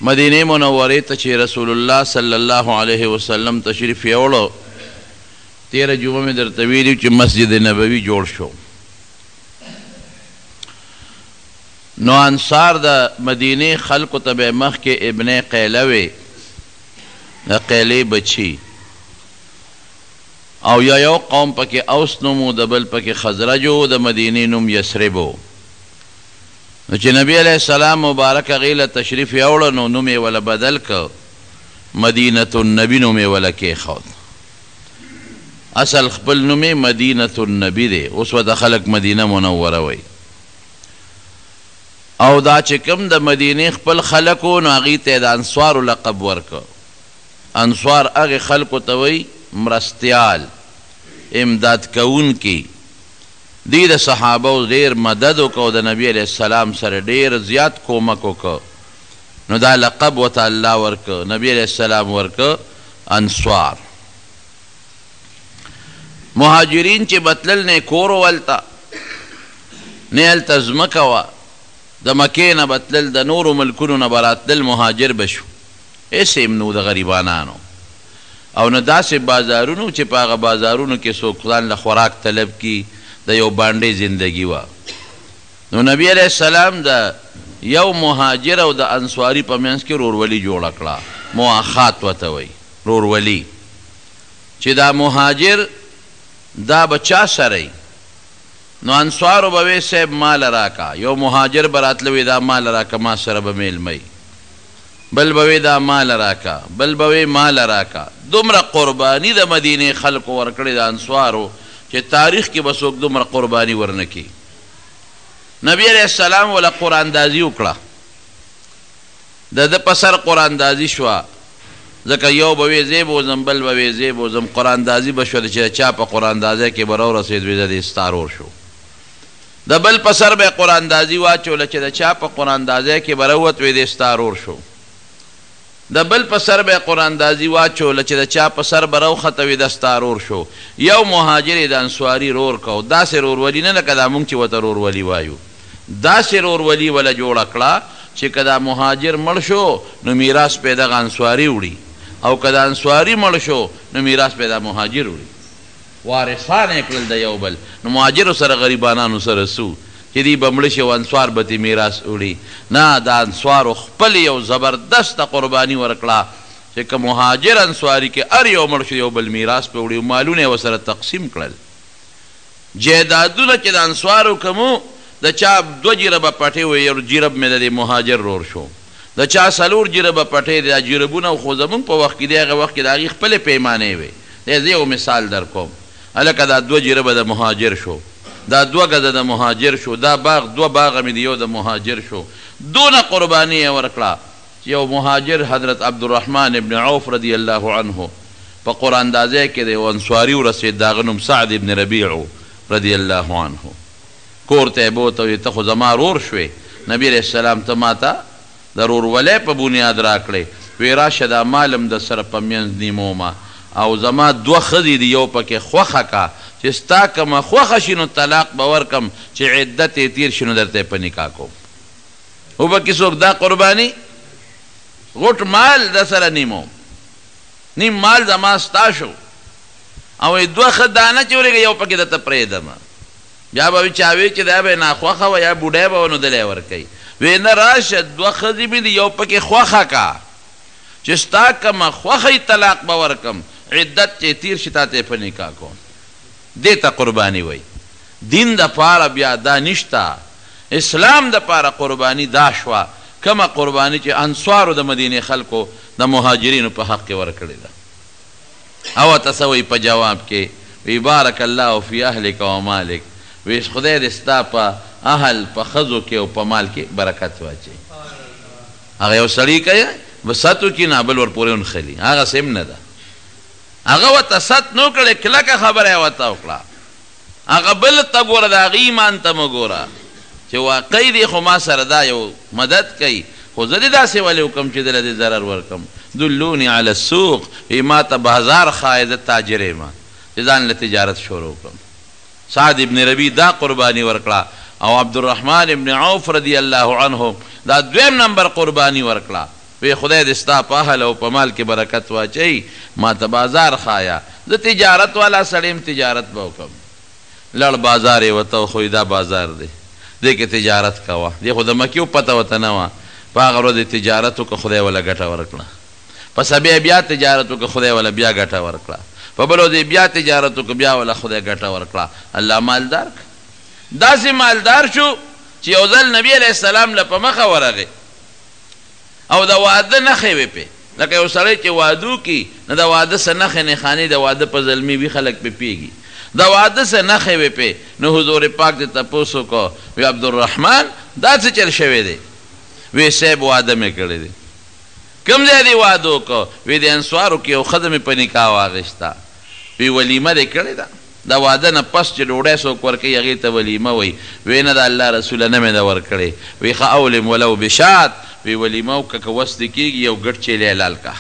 مدینه منوره ته چې رسول الله صلی الله علیه وسلم تشریف یوړو 13 جمعه مې درته ویلي چې مسجد نبوي جوړ شو. نو انصار د مدینه خلکو ته به مخکې ابن قیله وی، د قیلې بچي، او یو قوم پکې اوس نوم و، د بل پکې خزرج و، د مدینې نوم یثرب و. نو چې نبی علیه السلام مبارک هغې له تشریف یوړه نو نوم یې وله بدل که، مدینة النبي نوم یې وله کېښود. اصل خپل نوم یې مدینة النبي دی، اوس ورته خلک مدینه منوره وی. او دا چې کوم د مدینې خپل خلک و نو هغې ته د انصارو لقب ورکه. انصار هغې خلکو ته وی مرستیال، امداد کوونکي. دی د صحابو ډېر مدد وکړو، د نبی علیه السلام سره ډېر زیات کومک وکړو، نو دا لقب ورته الله ورکه، نبی علیه السلام ورکه انصار. مهاجرین چې بتلل نه کور ولته نه هلته ځمکه وه، د مکې نه بتلل، د نورو ملکونو نه به راتلل، مهاجر به شو، هېڅ هم نو د غریبانانو. او نه داسې بازارونو چې په هغه بازارونو کې څوک ځان له خوراک طلب کي، د یو بانډې زندگی وه. نو نبی علیه السلام د یو مهاجر او د انصاري په منځ کې رورولي جوړه کړه، مواخات ورته وایي، رورولي. چې دا مهاجر دا به چا سره یي؟ نو انصارو به وی صاحب مال راکا، یو مهاجر به راتله وی دا مال راکا ما سره به میلمه، بل به وی دا مال راکا، بل به وی مال راکا. دومره قرباني د مدینې خلکو ورکړې د انصارو چې تاریخ کې به څوک دومره قرباني ورنه کي. نبی علیه السلام وله قراندازي وکړه، د ده په سر قراندازي شوه، ځکه یو به وی زه بوځم، بل به وی زه بوځم، قراندازي به شوه چې چا په قراندازۍ کې به راورسېد وی زه د استارور شو. د بل په سر به قراندازي واچوله چې د چا په قراندازۍ کې به راووت وی د استارور شو. د بل په سر به قراندازي واچوله چې د چا په سر به راوخته وي د ستارور شو. یو مهاجر یې د انصاري رور کو، داسې رورولي نه لکه دا مونږ چې ورته رورولي وایو، داسې رورولي وله جوړه کړه چې که دا مهاجر مړ شو نو میراث به یې دغه انصاري وړي، او که د انصاري مړ شو نو میراث به یې دا مهاجر وړي. وارثان یې کړل د یو بل. نو مهاجرو سره غریبانانو سره سو چې دی به مړه شي او انصار به ترې میراث وړي. نه، د انصارو خپل یو زبردسته قرباني ورکړه چې که مهاجر انصاري کې هر یو مړ شو یو بل میراث پې وړي، مالونه یې ورسره تقسیم کړل. جایدادونه چې د انصارو کمو، د چا 2 جربه پټې وې، یو جرب مې د دې مهاجر رور شو، د چا 4 جربه پټې، دا جربونه خو زمونږ په وخت کې دی، هغه وخت کې د هغې خپلې پیمانې وې. زه یو مثال در کوم، هلکه دا 2 جربه د مهاجر شو، دا 2 گزه د مهاجر شو، دا باغ 2 باغه مې د یو د مهاجر شو. دونه قرباني یې ورکړه چې یو مهاجر حضرت عبدالرحمن ابن عوف رضی الله عنه په قراندازۍ کې د یو انصاري ورسېد، د هغه نوم سعد ابن ربیع رضی الله عنه. کور ته یې بوته ویې ته خو زما رور شوې، نبي علیه السلام ته ما ته د رورولۍ په بنیاد راکړې، وی راشه دا مالم د سره په منځ نیمومه، او زما 2 ښځې دي، یو پکې خوښه کا چې ستا کومه خوښه شي نو طلاق به ورکم، چې عدت یې تیر شي نو درته یې په نکاح کوم. وبکې څوک دا قرباني؟ غټ مال د سره نیموم، نیم مال زما ستا شو، او 2 ښه دانه چې ورېږي یو پکې درته پرېږدمه. یا به چا وی چې دا به ناخوښه وه یا بوډۍ به و نو دلی ورکوي. وی نه راشه 2 ښځې مې دي، یو پکې خوښه کا چې ستا کومه خوښه طلاق به ورکم، عدت چې تیر شي تا ته یې په نکاح کوم. دې ته قرباني وی. دین د پاره بیا دا نشته، اسلام د پاره قرباني دا شوه کومه قرباني چې انصارو د مدینې خلکو د مهاجرینو په حق کې ورکړې ده. او ته څه وایي په جواب کې؟ وی بارک الله فی اهلک و مالک، وی خدای دې ستا په اهل، په ښځو کې او په مال کې برکت واچوي. هغه یو سړي کوي وسط وکړي نه بل ورپورې ونښلي، هغه سم نه ده. هغه ورته ست نو کړې، کلکه خبره یې ورته وکړه. هغه بل ته ګوره، د هغې ایمان ته مه ګوره چې واقعي دی خو ما سره دا یو مدد کوي، خو زه دې داسې ولې وکړم چې دله دې ضرر ورکړم. دلونی علی السوق، وی ما ته بازار ښایي، زه تاجر یم چې ځان له تجارت شروع کړم. سعد ابن ربی دا قربانی ورکړه، او عبدالرحمن ابن عوف رضی الله عنه دا 2 نمبر قربانی ورکړه. وی خدای دې ستا په اهل او په مال کې برکت واچوي ما ته بازار ښایه زه تجارت والا سړی یم تجارت به وکړم لړ بازار یې ورته وښوی دا بازار دی دې کې تجارت کوه دې خو د مکې پته ورته نه وه په هغه ورځ یې تجارت وکړه خدای وله ګټه ورکړه پس بیا تجارت وکړه خدای وله بیا ګټه ورکړه په بل ورځ بیا تجارت وکړه بیا وله خدای ګټه ورکړه الله مالدار کړه داسې مالدار شو چې یو ځل نبي علیه السلام له په مخه ورغی او د واده نښې وې پې لکه یو سړی چې واده وکړي نو د واده څه نښې نښانې د واده په زلمي وي خلک پې پیږي د واده څه نښې وې پې نو حضور پاک دې تپوس وکړو وی عبدالرحمن دا څه چل شوی دی وی صاحب واده مې کړی دی کوم ځای دې واده وکړو وی د انصارو کې یو ښځه مې په نکاح واخېسته وی ولیمه دې کړې ده د واده نه پس چې ډوډۍ څوک ورکوي هغې ته ولیمه وایي وی نه د الله رسوله نه مې ده ورکړې وی ښه اولم ولو بشات وی ولیمه وکړه که وس دې کېږي یو ګډ چیلی حلال که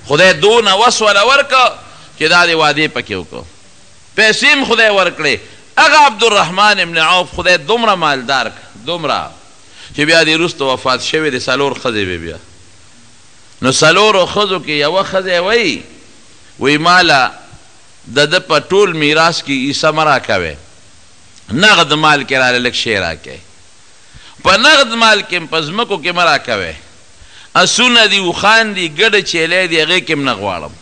خدای دونه وس وله ورکړه چې دا دې وادې پکې وکړو پیسې هم خدای ورکړې هغه عبدالرحمن ابن عوف خدای دومره مالدار که دومره چې بیا دې وروسته وفات شوی د 4 ښځې به بیا نو 4 ښځو کې یوه ښځه وایي ماله د ده په ټول میراث کې حصه مه راکوئ نغد مال کې راله لږ شی راکوئ په نغد مال کې په ځمکو کې مه راکوئ اسونه دي اوښان دي ګډه چیلی دي هغې کې هم نه غواړم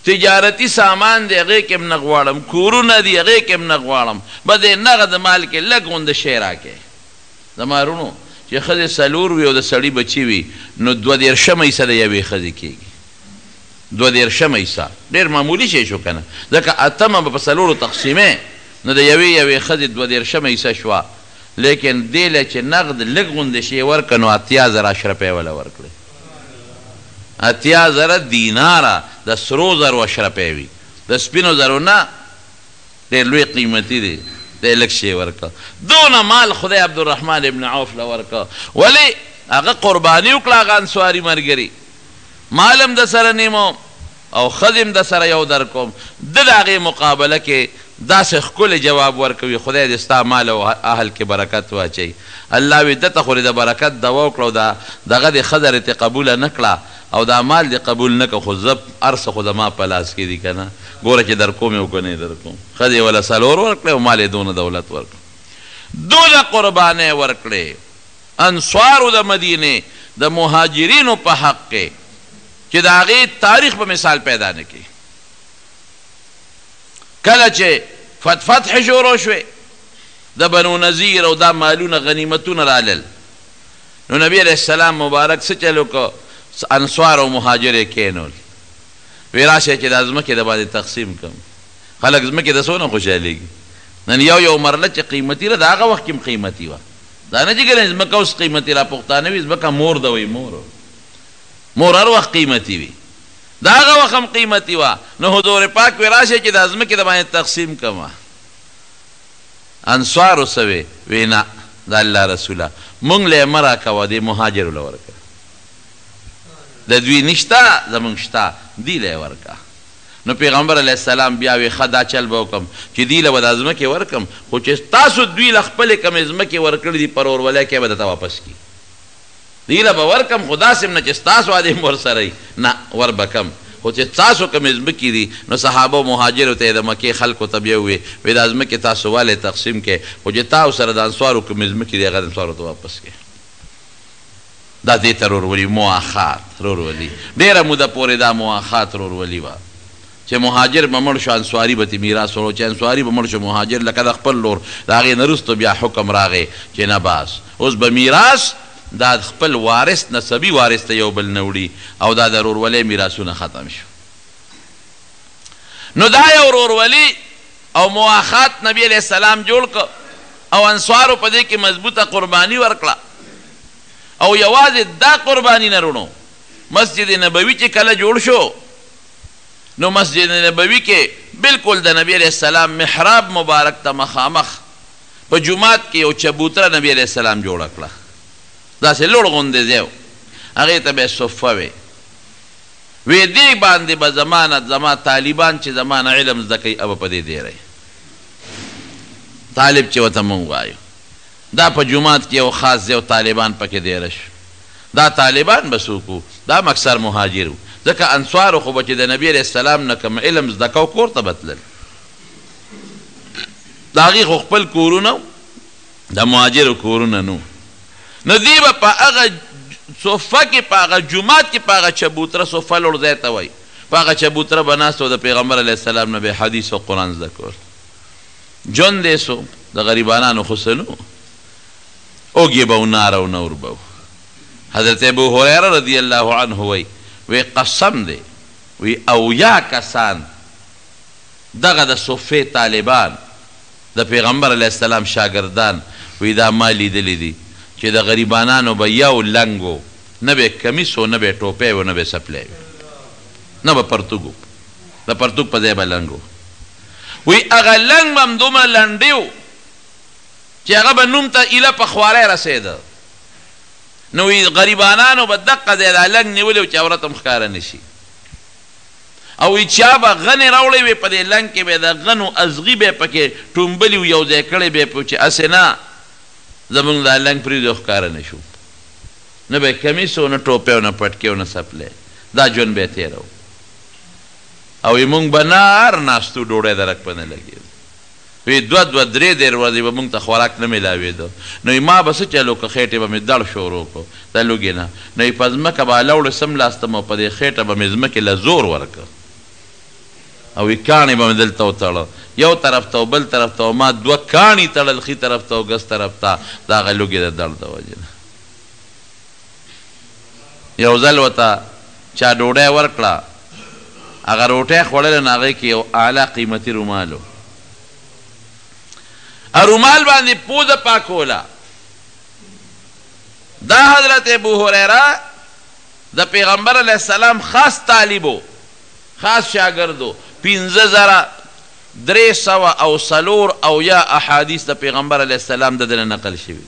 تجارتي سامان دی هغې کې هم نه غواړم کورونه دي هغې کې هم نه غواړم به د نغد مال کې لږ غونده شی راکوئ زما وروڼو چې ښځې 4 وي او د سړي بچي وي نو 32 حصه د یوې ښځې کېږي 32 حصه ډېر معمولي شی شو که نه ځکه 8 به په 4 تقسیمې نو د یوې ښځې 32 حصه شوه لیکن دې له چې نغد لږ غوندې شی ورکړه نو 80,000 اشرفۍ وله ورکړې 80,000 دیناره د سرو زرو اشرفۍ وي د سپینو زرو نه ډېر لوی قیمتي دی دی لږ شی ورکړه دونه مال خدای عبدالرحمن ابن عوف له ورکړه ولې هغه قرباني وکړه هغه انصاري ملګري مال هم د سره نیمو او ښځې هم د سره یو در کوم ده د هغې مقابله کې داسې ښکلی جواب ورکوي خدای دې ستا مال او اهل کې برکت واچوي الله وی دته خو د برکت دوا وکړه او دغه د ښځه رتې قبوله نه کړه او دا مال دې قبول نه کړه خو زه هر څه خو زما په لاس کې دي که نه ګوره چې در کوم یې او که نه در کوم ښځې وله 4 ورکړې او مال یې دونه دولت ورکړه دونه قربانۍ ورکړې انصارو د مدینې د مهاجرینو په حق کې چې د هغې تاریخ په مثال پیدا نه کړي کله چې فتح شروع شوې د بنو نذیر او دا مالونه غنیمتونه رالل نو نبی علیه السلام مبارک څه چل وکړو انصار او مهاجر یې کینول وی راشئ چې دا ځمکې د باندې تقسیم کړم خلک ځمکې د څونه خوشحالېږي نن یو مرله چې قیمتي ده د هغه وخت کې هم قیمتي وه دا نه چې ګنې ځمکه اوس قیمتي را پښتانه وي ځمکه مور ده وایي مور هر وخت قیمتي وي د هغه وخت هم قیمتي وه نو حضور پاک وی راشئ چې دا ځمکې د باندې تقسیم کړمه انصارو څه وی وی نه د الله رسوله مونږ له یې مه راکوه دې مهاجرو له ورکړه د دوی نشته زمونږ شته دی له یې ورکړه نو پیغمبر علیه السلام بیا وی ښه دا چل به وکړم چې دی له به دا ځمکې ورکړم خو چې تاسو دوی له خپلې کمې ځمکې ورکړې دي پر ورولۍ کې به درته واپس کړي دی له به ورکړم خو داسې هم نه چې ستاسو عادي هم ورسره وي نه ور به کم خو چې تاسو کمې ځمکې دي نو صحابه مهاجرو ته یې د مکې خلکو ته بیا وویې وی دا ځمکې تاسو والې تقسیم کړئ خو چې تاسو سره د انصارو کمې ځمکې دي هغه د انصارو ته واپس کړئ دا دې ته رورولي مواخات رورولي ډېره موده پورې دا مواخات رورولي وه چې مهاجر به مړ شو انصاري به ترې میراث وړو چې انصاري به مړ شو مهاجر لکه د خپل لور د هغې نه وروسته بیا حکم راغی چې نه باس اوس به میراث دا خپل وارث نسبي وارث ته یو بل نه وړي او دا د رورولۍ میراثونه ختم شو نو دا یو رورولي او مواخات نبی علیه السلام جوړ کړ او انصارو په دې کې مضبوطه قرباني ورکړه او یوازې دا قرباني نه رونو مسجد نبوي چې کله جوړ شو نو مسجد نبوي کې بالکل د نبی علیه السلام محراب مبارک ته مخامخ په جومات کې یو چبوتره نبی علیه السلام جوړه کړه داسې لوړ غوندې ځای و هغې ته به یې صفه وې وی دې باندې به زما طالبان چې زما نه علم زده کوي ابه په دې دیری طالب چې ورته مونږ وایو دا په جومات کې یو خاص ځای و طالبان پکې دیره شو دا طالبان به څوک وو دا اکثر مهاجر وو ځکه انصارو خو به چې د نبي علیه السلام نه کوم علم زده کو کور ته به تلل د هغې خو خپل کورونه د مهاجرو کورونه نو نو دوی به په هغه صفه کې په هغه جومات کې په هغه چبوتره صفه لوړ ځای ته وایي په هغه چبوتره به ناست و د پیغمبر علیه السلام نه به حدیث او قرآن زده کول ژوند یې سو د غریبانانو خو څه نه اوږې به و ناره و نور به و حضرت ابو هریره رضی الله عنه وی قسم دی وی اویا کسان دغه د صفې طالبان د پیغمبر علیه السلام شاگردان وی دا ما لیدلی دي چې د غریبانانو به یو لنګ و نه به کمیس و نه به ټوپی و نه به سپلی نه به پرتوګ و د پرتوګ په ځای به لنګ و وی هغه لنګ به هم دومره لنډې و چې هغه به نوم ته ایله په خواری رسېده نو وی غریبانانو به دقه ځای دا لنګ نیولی و چې عورت هم ښکاره نه شي او وی چا به غنې راوړی وې په دې لنګ کې به د غنو ازغي به پکې ټومبلي و یو ځای کړی به چې هسې نه زمونږ دا لنګ پرېږدو ښکاره نه شو نه به کمیس و نه ټوپی و نه پټکې و نه سپلی دا ژوند به یې تېره او وی مونږ به نار ناستو ډوډۍ درک په نه لګېدو وی دوه درې ورځې به مونږ ته خوراک نه میلاوېده نو ما به څه چلو که خېټې به مې دړ شروع کړو د لوږې نه نو په ځمکه به هلوړې سملاستم او په دې خېټه به مې ځمکې له زور ورکړ او وی کاڼې به مې دلته وتړه یو طرف ته او بل طرف ته او ما دوه کاڼي تړل ښي طرف ته او ګس طرف ته د هغه لوږې د دړ د وجې نه یو ځل ورته چا ډوډۍ ورکړه هغه روټۍ خوړله نو هغې کې یو اعلی قیمتي رومال و رومال باندې پوزه پاکوله دا حضرت ابو هریره د پیغمبر علیه السلام خاص طالبو خاص شاگردو 5304 احادیث د پیغمبر علیه السلام د دنه نقل شوي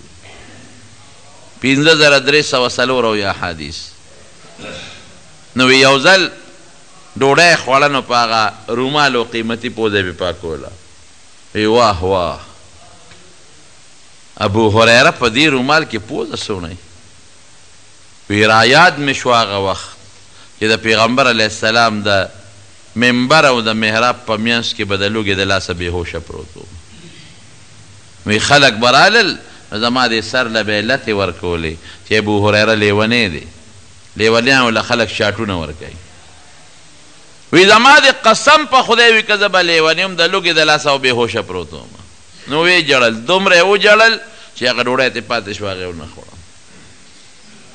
5304 احادیث نو یو ځل ډوډۍ خوړه نو په هغه رومال او قیمتي پوزه یې پاکوله وی واه واه ابو هریره په دې رومال کې پوزه سونی وی رایاد مې شو هغه وخت چې د پیغمبر علیه السلام د منبر او د محراب په منځ کې به د لوږې د لاسه بېهوشه پروت و وی خلک به رالل نو زما دې سر له به یې لتې ورکولې چې ابو هریره لیونی دی لیونیانو له خلک شاټونه ورکوي وی زما دې قسم په خدای وي که زه به لیونی یم د لوږې د لاسه او بېهوشه پروت وم نو وی جړل دومره یې وجړل چې هغه ډوډۍ ترې پاتې شوه هغې ونه خوړم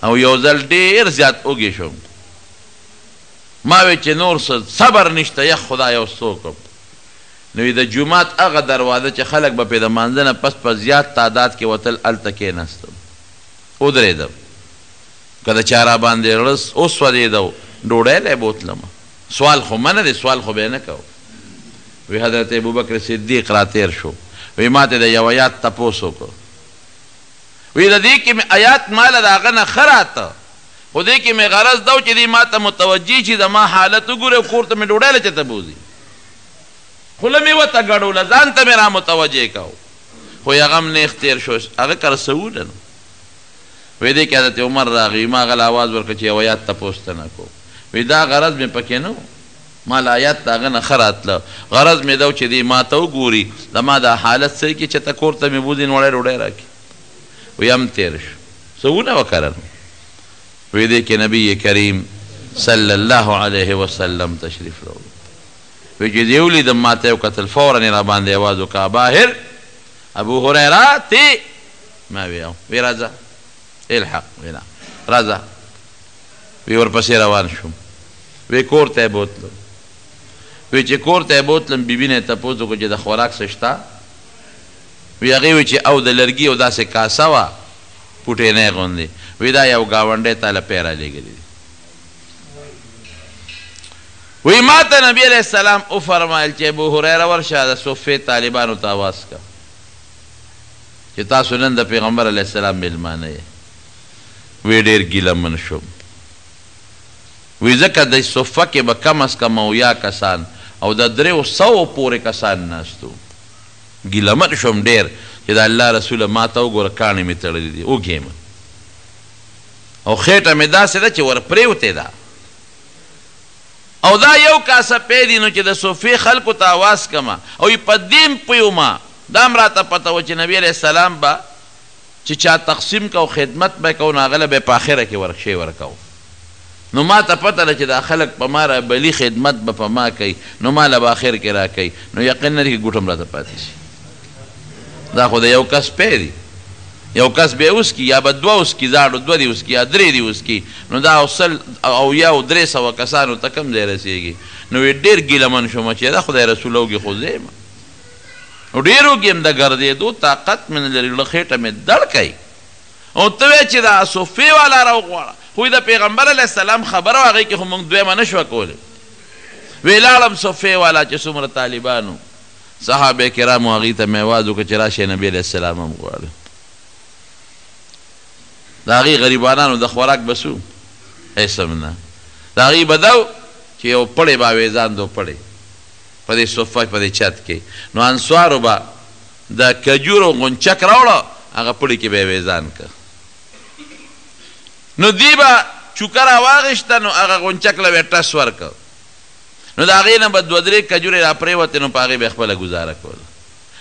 او یو ځل ډېر زیات اوږې شوم ما وی چې نور صبر نشته یخ خدای او څوکم نو د جومات هغه دروازه چې خلک به پرې د مانځه نه پس په زیات تعداد کې وتل هلته کېناستم ودرېدم که د چا را باندې رس وسوځېده ډوډۍ لی بوتلم سوال خو منه دی سوال خو به یې نه کوو وی حضرت ابوبکر صدیق را تیر شو وی ما ته د یو آیات تپوس وکړو وی د دې کې مې آیات ماله د هغه نه ښه راته خو دې کې مې غرض ده چې دې ما ته متوجه شي زما حالت وګوري او کور ته مې ډوډۍ له چېرته بوځي خوله مې ورته ګډوله ځان ته مې را متوجه کو خو هغه هم نیغ تېر شو هغه کره څه وله نو وی دې کې حضرت عمر راغی ما هغه آواز ورکړه چې یو آیات تپوس ته نه کو وی دا غرض مې پکې نه و ما له آیات د هغه نه ښه راتله غرض مې ده چې دې ما ته وګوري زما دا حالت څه کې چې ته کور ته مې بوځي نوړی ډوډۍ راکړي وی هم تېر شو څه ونه وکړل وی دې کې نبی کریم صلی الله علیه وسلم تشریف راوړ وی چې دې ولیدم ما ته یې وکتل فورا یې را باندې اواز وکړه باهر ابو هریره تی ما وی راځه الحق وی نه راځه وی ورپسې روان شوم وی کور ته یې بوتلم وی چې کور ته یې بوتلم بیبي نه یې تپوس وکړو چې د خوراک څه شته وی هغې وی چې او د لرګي او داسې کاسه وه پوټینۍ غوندې وی دا یو ګاونډی تا له پی رالیږلي دي وی ما ته نبي علیه السلام وفرمایل چې ابو هریره ورشه د صفې طالبانو ته اواز که چې تاسو نن د پیغمبر علیه السلام میلمانه یې وی ډېر ګیله من شوم وی ځکه د صفه کې به کم از کم اویا کسان او د 300 پورې کسان ناستو ګیله من شوم ډېر چې د الله رسوله ما ته وګوره کاڼې مې تړلي دي وږې یم او خېټه مې داسې ده چې ور پرېوتې ده او دا یو کاسه پی دي نو چې د صوفي خلکو ته آواز کما او په دې پویو ما دا هم راته پته و چې نبي علیه السلام به چې چا تقسیم کو خدمت به کو نو هغه له به په آخره کې ورکشی ورکو نو ما ته پته ده چې دا خلک په ما را بلی خدمت به په ما کوي نو ما له به آخر کې را کوي نو یقین لري چې ګوټم راته پاتې شي دا خو د یو کس پی دی یو کس به اوس کی یا به دوه اوس کی زاړو دوه دی اوس کی یا درې دی اوس کی نو دا اوسل او یا 300 کسانو ته کم ځای رسېږي نو ډېر ګیلمن شوم چې دا خدای رسول وږي خو زه یم او ډېرو کې هم د ګرځېدو طاقت مې نه لري خېټه مې دړ کوي او ته وایې چې دا صوفي والا راوغواړه خو د پیغمبر علیه السلام خبره و هغې کې خو موږ دویمه نه شوه کولی وی لاړم صوفي والا چې څومره طالبانو صحابه کرامو هغې ته مې اواز وکړه چې راشئ نبي علیه السلام هم غواړي د هغې غریبانانو د خوراک به څو هیڅ نه د هغې به دا چې یو پړی به اویزان دو پړی په دې صفه په دې چت کې نو انصارو به د کجورو غونچک راوړه هغه پړي کې به اویزان که نو دی به چوکه راواغېسته نو هغه غونچک له به ټس ورکړ نو د هغې نه به 2-3 کجورې را پرېوتې نو په هغې به یې خپله ګزاره کوله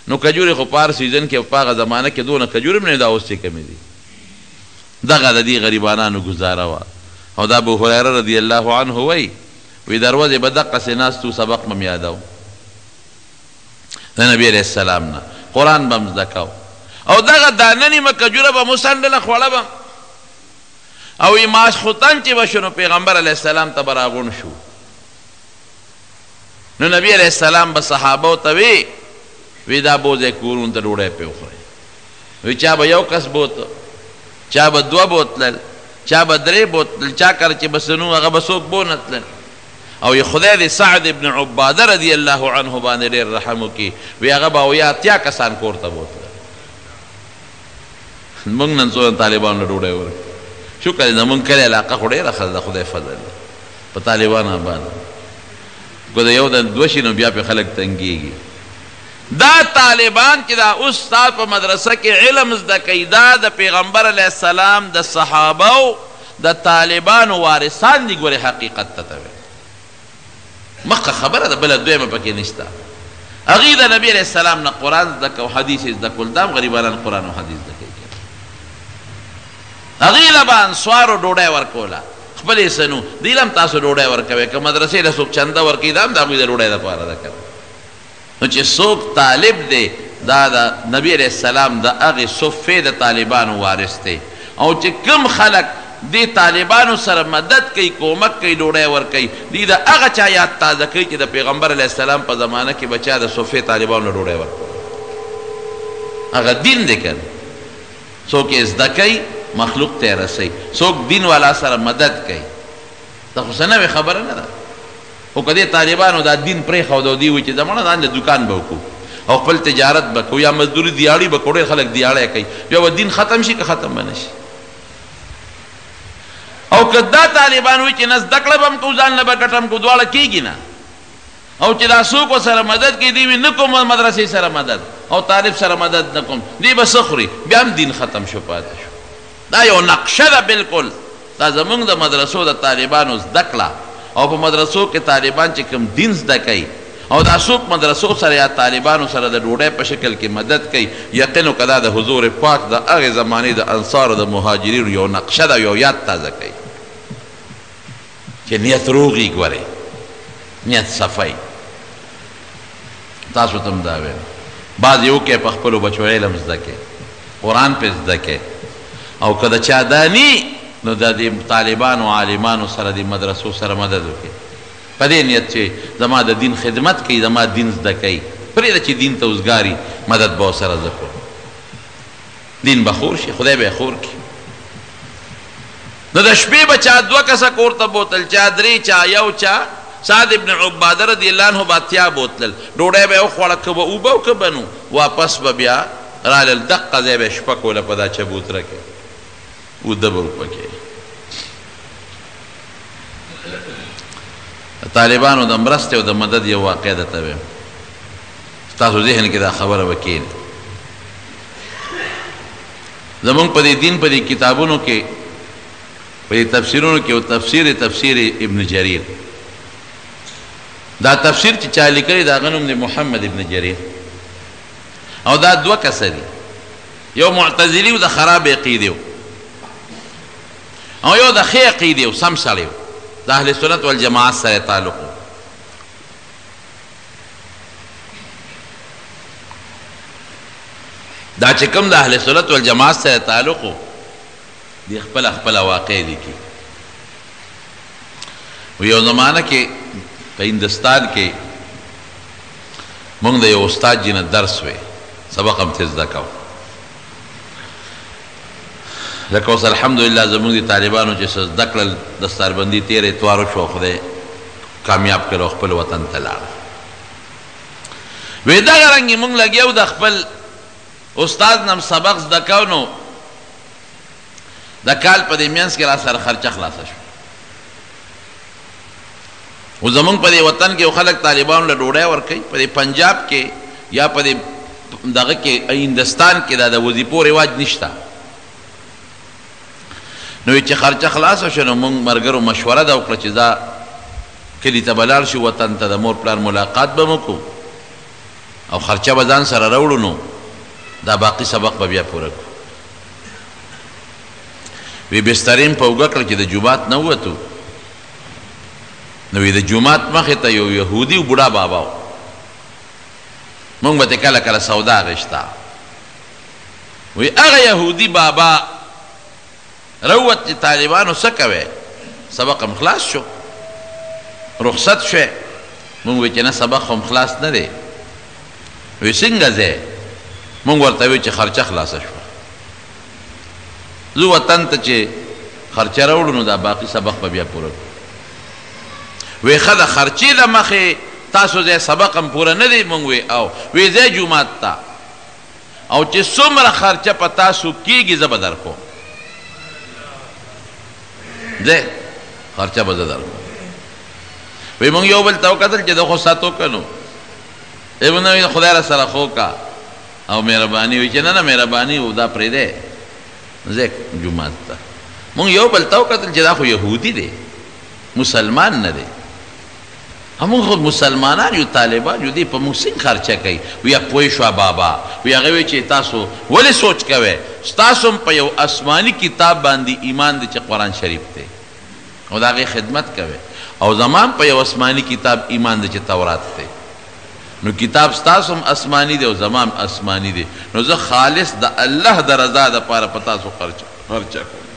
نو کجورې خو په هر سیزن کې په هغه زمانه کې دونه کجورې هم نه دا اوس چې کمې دي دغه د دې غریبانانو ګزاره وه او دا ابو هریره رضی الله عنه وی دروازې به دقسې ناستو سبق به م یادو د نبي علیه السلام نه قرآن به م زده کو او دغه دانه نیمه کجوره به مو څنډله خوړه به او ماسخوتن چې به شو نو پیغمبر علیه السلام ته به راغونډ شو نو نبي علیه السلام به صحابو ته وی دا بوځئ کورونو ته ډوډۍ پې وخورئ وی چا به یو کس بوته چا به 2 بوتلل چا به 3 بوتلل چا کر چې به سنو هغه به څوک بونه تلل او ی خدای دې سعد ابن عباده رضی الله عنه باندې ډېر رحم وکړي وی هغه به اویا اتیا کسان کور ته بوتلل موږ نن څو طالبانو له ډوډۍ ورکړو شکر دی زموږ کلي علاقه خو ډېره ښه ده خدای فضل په طالبانو باندې که د یو د 2 شي نو بیا پې خلک تنګېږي دا طالبان چې دا اوس ستا په مدرسه کې علم زده کوي دا د پیغمبر علیه السلام د صحابو د طالبانو وارثان دي ګورې حقیقت ته ته مخکې خبره ده بله دویمه پکې نشته هغې د نبي علیه السلام نه قرآن زده کو حدیث یې زده کول دا هم غریبانان قرآن او حدیث زده کوي هغې له به انصارو ډوډۍ ورکوله خپل یې سنو دوی له هم تاسو ډوډۍ ورکوئ که مدرسې له څوک چنده ورکوي دا هم د هغوی د ډوډۍ دپاره ده که نو چې څوک طالب دی دا د نبي علیه السلام د هغې صفې د طالبانو وارث دی او چې کوم خلک دې طالبانو سره مدد کوي کومک کوي ډوډۍ ورکوي دوی د هغه چا یاد تازه کوي چې د پیغمبر علیه السلام په زمانه کې به چا د صفې طالبانو له ډوډۍ ورکوي هغه دین دی که څوک یې زده کوي مخلوق ته یې رسوي څوک دین والا سره مدد کوي دا خو څه نوې خبره نه ده خو که دې طالبانو دا دین پرېښود او دوی وایي چې زمانه ځان له دوکان به وکړو او خپل تجارت به کوو یا مزدوري دیاړي به کوو ډېر خلک دیاړی کوي بیا به دین ختم شي که ختم به نه شي او که دا طالبان وایي چې نه زده کړه به هم کوو ځان له به ګټم کوو دواړه کېږي نه او چې دا څوک سره مدد کوي دوی وایي نه کوم مدرسې سره مدد او طالب سره مدد نه کوم دوی به څه خوري بیا هم دین ختم شو پاتې شو دا یو نقشه ده بلکل دا زمونږ د مدرسو د طالبانو زده کړه او په مدرسو کې طالبان چې کوم دین زده کوي او دا څوک مدرسو سره یا طالبانو سره د ډوډۍ په شکل کې مدد کوي یقین وکړه دا د حضور پاک د هغې زمانې د انصارو د مهاجرینو یو نقشه ده یو یاد تازه کوي چې نیت روغي ګورئ نیت صفی تاسو ته هم دا ویم بعض یو کې په خپلو بچو علم زده کوي قرآن پې زده کوي او که د چا دا ني نو د دې طالبانو عالمانو سره د مدرسو سره مدد وکړي په دې نیت چې زما د دین خدمت کوي زما دین زده کوي پرېږده چې دین ته اوزګاري مدد به ورسره زه کوم دین به خور شي خدای به یې خور کړي نو د شپې به چا 2 کسه کور ته بوتل چا 3 چا یو چا سعد ابن عباده رضی الله عنه به 80 بوتلل ډوډۍ به یې وخوړه که به اوبه او که به نو واپس به بیا رالل دقه ځای به یې شپه کوله په دا چبوتره کې اوده به وپکې د طالبانو د مرستې او د مدد یو واقع درته ویم ستاسو ذهن کې دا خبره به کښېني زمونږ په دې دین په دې کتابونو کې په تفسیرونو کې او تفسیر ابن جریر دا تفسیر چې چا لیکلی دا غنوم دی محمد ابن جریر او دا دوه کسه دي یو معتزلی و د خراب عقیده او یو د ښې عقیدې او سم سړی و د اهل سنت والجماعت سره تعلق و دا چې کوم د اهل سنت والجماعت سره تعلق و دی خپل واقع لیکي و یو زمانه کې په هندوستان کې موږ د یو استاد جي نه درس وی سبق هم ترې زده کوو لکه اوس الحمدلله زموږ د طالبانو چې څه زده کړل دستاربندي تېر اتوار وشو خدای کامیاب کړو خپل وطن ته لاړل وی دغه رنګې موږ لګیو د خپل استاد نم سبق زده کوو نو د کال په دې منځ کې را سره خرچه خلاصه شو و زمونږ په دې وطن کې خلک طالبانو له ډوډۍ ورکوي په دې پنجاب کې یا په دې دغه کې هندوستان کې دا د وظیفو رواج نشته نو چې خرچه خلاصه شو نو موږ ملګرو مشوره دا وکړه چې دا کلي ته به لاړ شو وطن ته د مور پلار ملاقات به مو کوو او خرچه به ځان سره راوړو نو دا باقي سبق به بیا پوره کړو وی بستریم په اوږه کړه چې د جومات نه ووتو نو د جومات مخې ته یو یهودي بوډا بابا و موږ به ترې کله کله سودا اخیسته وی هغه یهودي بابا روت چې طالبانو څه کوې سبق هم خلاص شو رخصت شوې موږ وی چې نه سبق هم خلاص نه دی وی څنګه ځې موږ ورته وی چې خرچه خلاصه شوه زه وطن ته چې خرچه راوړو نو دا باقي سبق به بیا پوره کړو وی ښه د خرچې له مخې تاسو ځای سبق هم پوره نه دی موږ وی او وی ځای جومات ته او چې څومره خرچه په تاسو کېږي زه به درکوم ځای خرچه به زه درکوم وی موږ یو بل ته وکتل چې د خو ساتو که نو ابن خدای را سره خو کا او مهرباني وی چې نه مهرباني و دا پرېږدی ځای جومات ته موږ یو بل ته وکتل چې دا خو یهودي دی مسلمان نه دی همون خود مسلمانان یو طالبان یو دی په موږ څنګه خرچه کوي وی پوه شوه بابا وی هغه وی چې تاسو ولې سوچ کوئ ستاسو هم په یو آسماني کتاب باندې ایمان دی چې قرآن شریف دی او د هغې خدمت کوئ او زمان په یو آسماني کتاب ایمان دی چې تورات دی نو کتاب ستاسو هم آسماني دی او زمان آسماني دی نو زه خالص د الله د رضا دپاره په تاسو خرچه کوم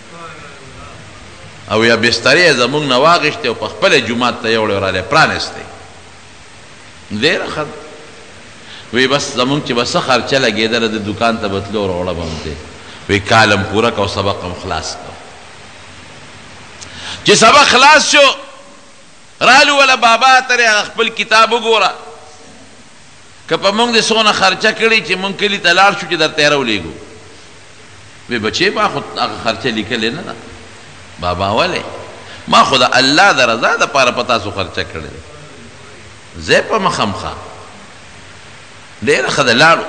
او یا بسترې زمونږ نه واغېشتې او په خپله جومات ته یوړې ورالی پرانېستې ډېره ښه وی بس زمونږ چې به څه خرچه لګېدله د دوکان ته به تلو راوړه به هم دی وی کال هم پوره که او سبق هم خلاص که چې سبق خلاص شو رالو وله بابا ترې هغه خپل کتاب وګوره که په مونږ دې څونه خرچه کړې چې مونږ کلي ته لاړ شو چې درته یې راولېږو وی بچې ما خو هغه خرچه لیکلې نه ده بابا ولې ما خو د الله د رضا دپاره په تاسو خرچه کړې ده زه په مخامخه ډېره ښه ده لاړو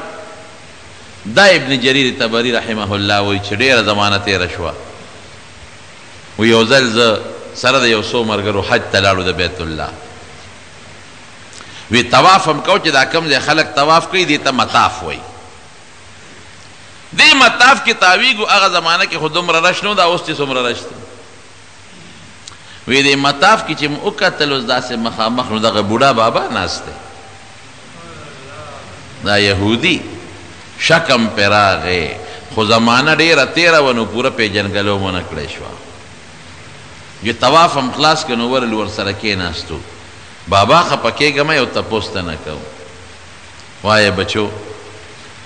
دا ابن جریر طبري رحمه الله وایي چې ډېره زمانه تېره شوه و یو ځل زه سره د یو څو ملګرو حج ته لاړو د بیت الله وی طواف هم کو چې دا کوم ځای خلک طواف کوي دې ته مطاف وایي دې مطاف کې تاویږو هغه زمانه کې خو دومره رش نه دا اوس چې څومره رش دی وی دې مطاف کې چې م وکتل اوس داسې مخامخ نو دغه بوډا بابا ناست دی دا یهودي شکم پې راغی خو زمانه ډېره تېره وه نو پوره پېژنګلو ونه کړی شوه چې طواف هم خلاص که نو ورل ورسره کېناستو بابا خفه کېږه مه یو تپوس ته نه کوو وایه بچو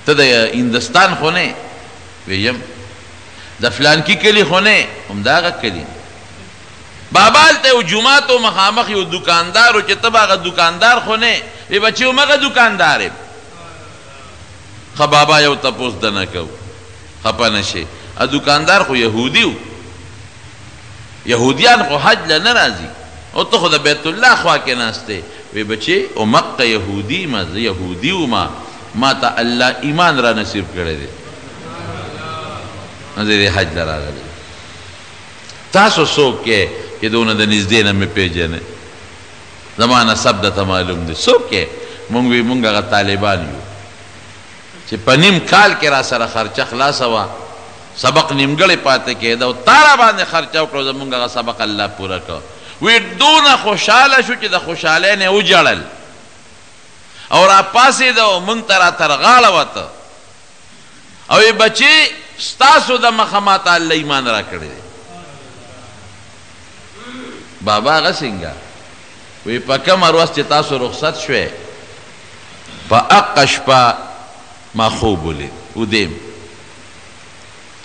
ته د هندوستان خو نه ویم د فلانکي کلي خو نه همدغه کلي بابا هلته یو جومات و مخامخ یو دوکاندار و چې ته به هغه دوکاندار خو نه وی بچې همغه دوکاندار یم ښه بابا یو تپوس ده نه کوو خفه نه شي دوکاندار خو یهودي و یهودیان خو حج له نه راځي او ته خو د بیت الله خوا کې ناست دی وی بچې امقه یهودي ما زه یهودي وما ما ته الله ایمان را نصیب کړی دی زه دې حج له راغلی تاسو څوک یې چې دونه د نږدې نه مې پیژنې زما نسب درته معلوم دی څوک یې مونږ وی مونږ هغه طالبان یو چې په نیم کال کې را سره خرچه خلاصه وه سبق نیمګړی پاتې کېده او تا را باندې خرچه وکړو زمونږ هغه سبق الله پوره کړ وی دونه خوشحاله شو چې د خوشحالۍ نه وجړل او را پاسېده او مونږ ته را تر غاړه وته او ای بچی ستاسو د مخه ماته الله ایمان را کړی دی بابا هغه څنګه وی په کومه ورځ چې تاسو رخصت شوې په هغه شپه ما خوب ولید ودیم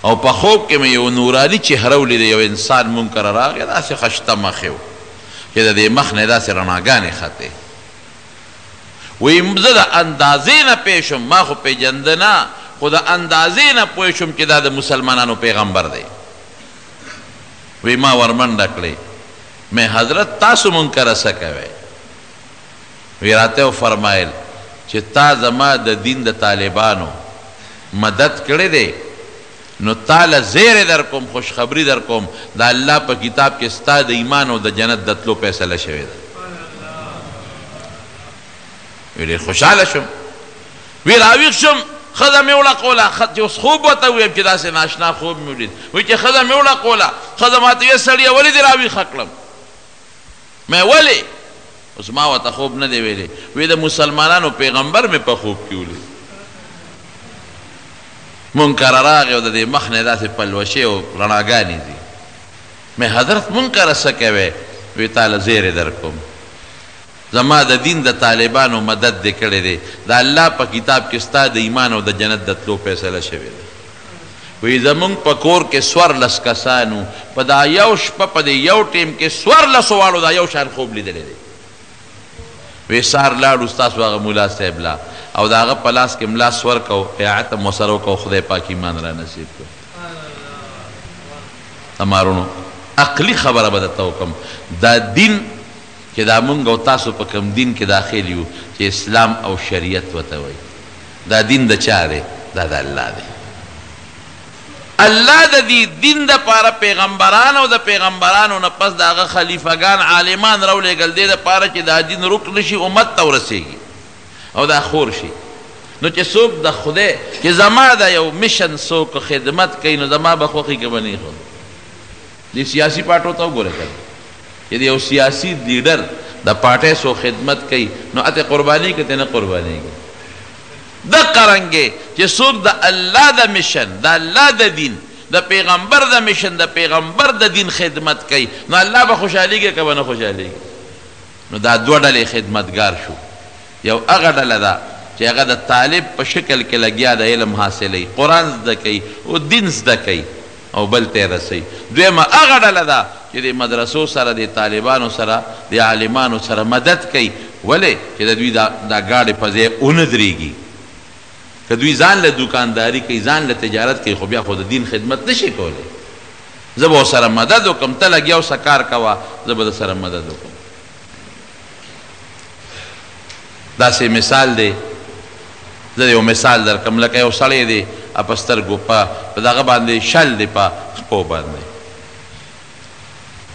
او په خوب کې مې یو نوراني چهره ولیده یو انسان مونږ کره راغی داسې خشته مخ یو چې د دې مخ نه داسې رڼاګانې ختې وی زه د اندازې نه پوه شم ما خو پېژنده نه خو د اندازې نه پوه شم چې دا د مسلمانانو پیغمبر دی وی ما ورمنډه کړې میں حضرت تاسو مونږ کره څه کوئ وی راته وفرمایل چې تا زما د دین د طالبانو مدد کړی دی نو تاله زیر در کوم خوشخبری در کوم د الله په کتاب کې ستا د ایمان او د جنت د تلو فیصله شوې ده وی ډېر خوشحاله شم وی راویښ شم ښځه مې وړقوله چې اوس خوب ورته وویم چې داسې ناشنا خوب مې ولید وایي چې ښځه مې وړقوله ښځه ماته ویې سړیه ولې دې راویښه کړم مې ولې اوس ما ورته خوب نه دی ویلی وی د مسلمانانو پیغمبر مې په خوب کې ولید مونږ کره راغی او د دې مخ نه داسې پلوشې او رڼاګانې دي مې حضرت مونږ کره څه کوې وی تاله زیرې در کوم زما د دین د طالبانو مدد دې کړی دی د الله په کتاب کې ستا د ایمان او د جنت د تلو فیصله شوې ده وی زمونږ په کور کې 14 کسانو په دا یو شپه په دې یو ټیم کې 14 واړو دا یو شان خوب لیدلی دی وی سهار لاړو ستاسو هغه ملا صاحب لا او د هغه په لاس کې ملاس ورکو بیعت هم ورسره وکړو خدای پاک ایمان را نصیب کړو تمارونو عقلي خبره به درته وکړم دا دین چې دا مونږ او تاسو په کوم دین کې داخل یو چې اسلام او شریعت ورته وایي دا دین د چا دی دا د الله دی الله د دې دین دپاره پیغمبران او د پیغمبرانو نه پس د هغه خلیفګان عالمان راولېږل دې دپاره چې دا دین رک شي امت ته ورسېږي او دا خور شي نو چې څوک د خدای چې زما د یو مشن څوک خدمت کوي نو زما به خوښي کې به نه ایښود دې سیاسي پارټو ته وګوره که چې د یو سیاسي لیډر د پارټۍ څو خدمت کوي نو اته قرباني کوي ته نه قربانېږي دقه رنګې چې څوک د الله د مشن د الله د دین د پیغمبر د مشن د پیغمبر د دین خدمت کوي نو الله به خوشحالېږي که به نه خوشحالېږي نو دا دوه ډلې خدمتګار شو یو هغه ډله ده چې هغه د طالب په شکل کې لګیا د علم حاصلوي قرآن زده کوي او دین زده کوي او بل ته یې رسوي دویمه هغه ډله ده چې د مدرسو سره د طالبانو سره د عالمانو سره مدد کوي ولې چې د دوی دا ګاډې په ځای ونه درېږي که دوی ځان له دوکانداري کوي ځان له تجارت کوي خو بیا خو د دین خدمت نشي کولی زه به ورسره مدد وکړم ته لګیا اوسه کار کوه زه به درسره مدد وکړم داسې مثال دی زه یو مثال در کوم لکه یو سړی دی په سترګو په دغه باندې شل دی په خپو باندې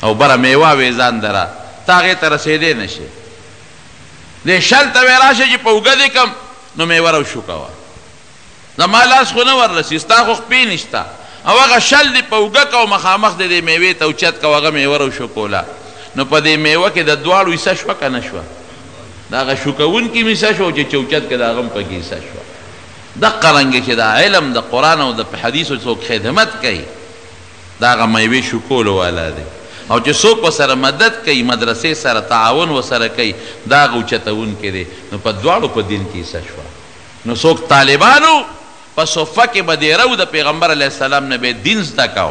او بره میوه وې ځان دره ته هغې ته رسېدی نه شي دې شل ته وې راشه چې په اوږه دې کړم نو میوه روشو کوه زما لاس خو نه وررسي ستا خو خپې نشته او هغه شل دې په اوږه کوه مخامخ دې دې میوې ته اوچت کوه هغه میوه روشو کوله نو په دې میوه کې د دواړو حصه شوه که نه شوه د هغه شو کوونکي مې حصه شوه چې چوچت کې د هغه هم پکې حصه شوه دقه رنګې چې دا علم د قرآن او د حدیثو څوک خدمت کوي د هغه میوې شو کولو والا دی او چې څوک ورسره مدد کوي مدرسې سره تعاون ورسره کوي دا هغه اوچتوونکی دی نو په دواړو په دین کې حصه شوه نو څوک طالبانو په صفه کې به دیرو د پیغمبر علیه السلام نه به دین زده کو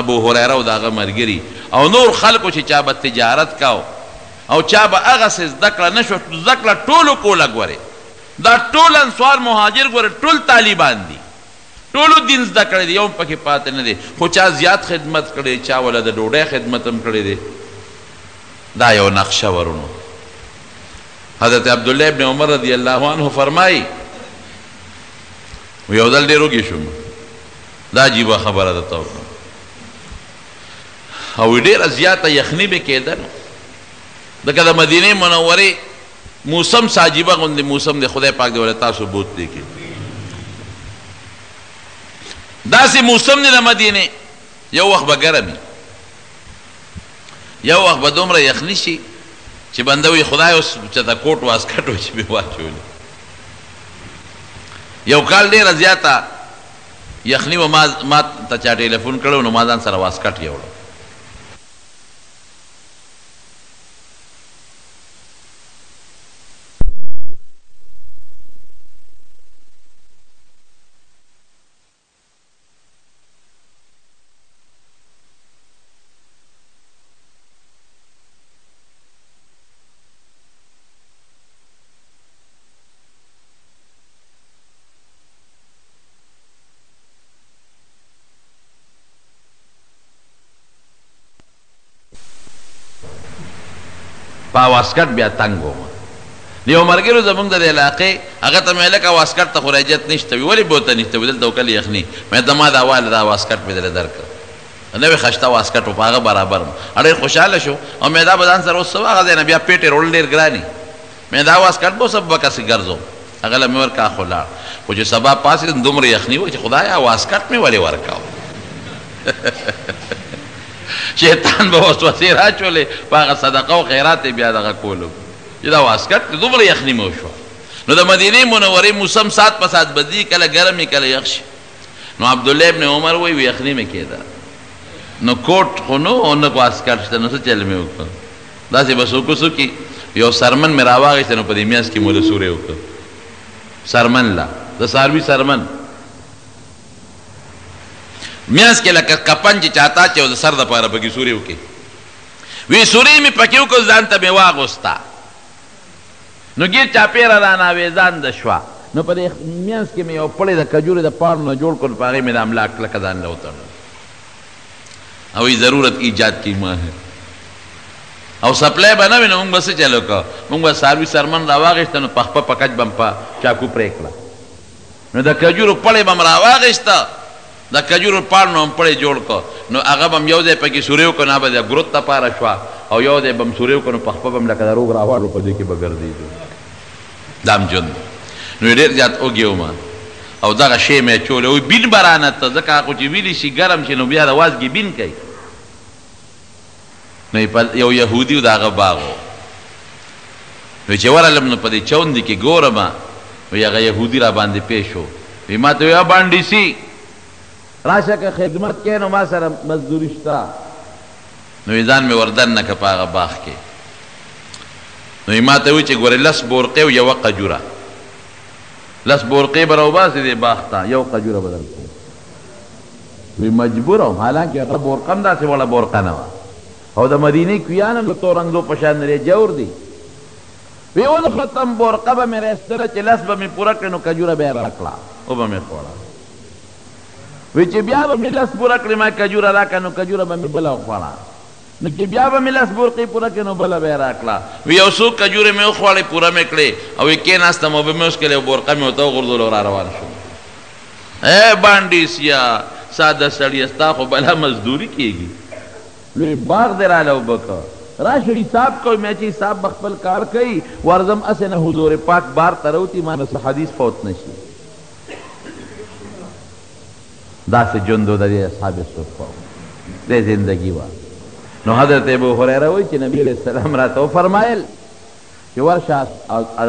ابو هریره او د هغه ملګري او نور خلکو چې چا به تجارت کو او چا به هغسې زده کړه نه شوه زده کړه ټولو کوله ګورې دا ټول انصار مهاجر ګورې ټول طالبان دي ټولو دین زده کړی دی یو هم پکې پاتې نه دی خو چا زیات خدمت کړی چا ولا د ډوډۍ خدمت هم کړی دی دا یو نقشه ورونو حضرت عبدالله ابن عمر رضی الله عنه فرمایي یو ځل ډېر وږی شوم دا عجیبه خبره درته وکړم او ډېره زیاته یخني به کېده نو لکه د مدینې منورې موسم ساجیبه غوندې موسم دی خدای پاک دې ولې تاسو بوتلی کړي داسې موسم دی د مدینې یو وخت به ګرم یو وخت به دومره یخني شي چې بنده وي خدای اوس چېرته کوټ واسکټ و چې مې واچولي یو کال ډېره زیاته یخني و ما ته چا ټلیفون کړی نو ما ځان سره واسکټ یوړو په واسکټ بیا تنګ وم د یو ملګرو زموږ د علاقې هغه ته مې لکه واسکټ ته خو رجعت نشته وي ولې به ورته نشته وي دلته وکل یخني مې ته ما دا واله دا واسکټ مې درله درکړه نوې خشته واسکټ و په هغه برابر م ډېر خوشحاله شو او مې دا به ځان سره اوس څه هغه ځای نه بیا پیټ یې روړل ډېر ګرانې مې دا واسکټ به اوس به کسې ګرځوم هغه له مې ورکړه خو لاړ خو چې سبا پاسېدم دومره یخني وه چې خدایا واسکټ مې ولې ورکاو شیطان به وسوسې راچولې په هغه صدقه او خیرات یې بیا دغه کولو چې دا واسکټ دومره یخني مې وشوه نو د مدینې منورې موسم سات په سات بدلي کله ګرم وي کله یخ شي نو عبدالله ابن عمر وایي یخني مې کېده نو کوټ خو نو او نه واسکټ شته نو څه چل مې وکړه داسې به څوک وڅوکي یو سرمن مې راواغېسته نو په دې میاشت کې مو له سورې وکړه سرمن لا د څاروي سرمن میاس کې لکه کپن چې چاته چې د سر دپاره پکې سورې وکړي وی سورې مې پکې وکړه ځان ته مې واغوسته نو ګیر چاپېره راناوېزان د شوه نو په دې میاس کې مې یو پړی د کجورې د پاڼو نه جوړ کړ په هغې مې د املا کلکه ځان له وتړل او ضرورت ایجاد کی ما ہے او سپلای به نه وي نو موږ به څه چل وکړو موږ به څاروي سرمن راواغېسته نو په خپه په کچ به م په چاکو پرې کړه نو د کجورو پړی به م راواغېسته د کجورو پاڼو نه هم پړی جوړ کړ نو هغه به م یو ځای پکې سورې وکړو نه به د ګروت دپاره شوه او یو ځای به م سورې وکړو نو په خپه به م لکه د روغ راواړو په دې کې به ګرځېدو دا م ژوند نو ډېر زیات وږی وم او دغه شی مې اچولی وایي بین به رانه ته ځکه هغه چې ویلي شي ګرم شي نو بیا د وازګې بین کوي نو یو یهودي و د هغه باغ و نو چې ورغلم نو په دې چوندې کې ګورم وایي هغه یهودي را باندې پیش و وایي ما ته وایي بانډیسي راشه که خدمت کې نو ما سره مزدوري شته نو یې ځان مې وردن نه که په هغه باغ کې نو یې ما ته وایي چې ګورې لس بورقې او یوه قجوره لس بورقې به راوباسې دې باغ ته یو قجوره به درکړو وایي مجبور وم حالانکې هغه بورقه هم داسې وړه بورقه نه وه او د مدینې کویان هم د تورنګزو په شان لري جوړ دي وی ول ختم بورقه به مې راستله چې لس به مې پوره کړې نو کجوره به یې راکړه او به مې خوړه وی چې بیا به مې لس پوره کړې ما کجوره راکړه نو کجوره به مې بله وخوړه نو چې بیا به مې لس بورقې پوره کړې نو بله به یې راکړه وی یو څو کجورې مې وخوړې پوره مې کړې او وی کېناستم او به مې اوس کړې بورقه مې ورته وغورځولو او را روان شوم بانډیسیا ساده سړیه ستا خو بله مزدوري کېږي لوی باغ دی راله وبکه راشه حساب کوئ مې چې حساب به خپل کار کوي ورځم اسې نه حضور پاک بار ته راوتي ما نه څه حدیث فوت نه شي داسې ژوند و د دې اصحاب صفه دې زندګي وه نو حضرت ابو هریره وایي چې نبي علیه السلام راته وفرمایل چې ورشه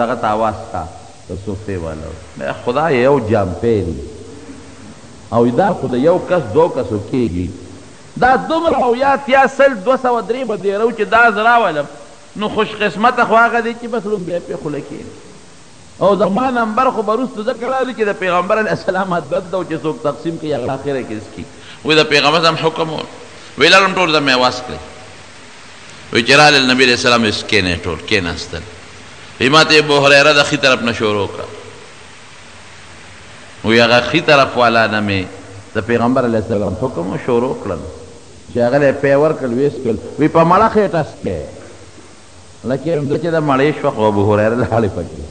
دغه ته اواز کا د صفې والو خدای یو جامپې دي او دا خو د یو کس دو کسو کېږي دا دومره او یا اتیا سل 203 به دیرو چې دا زه راولم نو خوش قسمته خو هغه دی چې بس لږ بیا پې خوله کښېني او زما نمبر خو به وروسته ځکه راغلي چې د پیغمبر علیه السلام عادت ده چې څوک تقسیم کړي هغه اخره کې څکي وایي د پیغمبر صاحب حکم و ویل لم ټول ځم مې واس کړئ وایي چې راغلل نبي علیه السلام یې کښېنئ ټول کښېناستل وایي ما ته ابو هریره د ښي طرف نه شروع کړه وایي هغه ښي طرف والا نه مې د پیغمبر علیه السلام حکم و شروع کړل چې هغه له پی ورکړل ویس کړل وی په مړه خېټه سکې لکه چې د مړې شوه خو ابو هریره لاړې پکې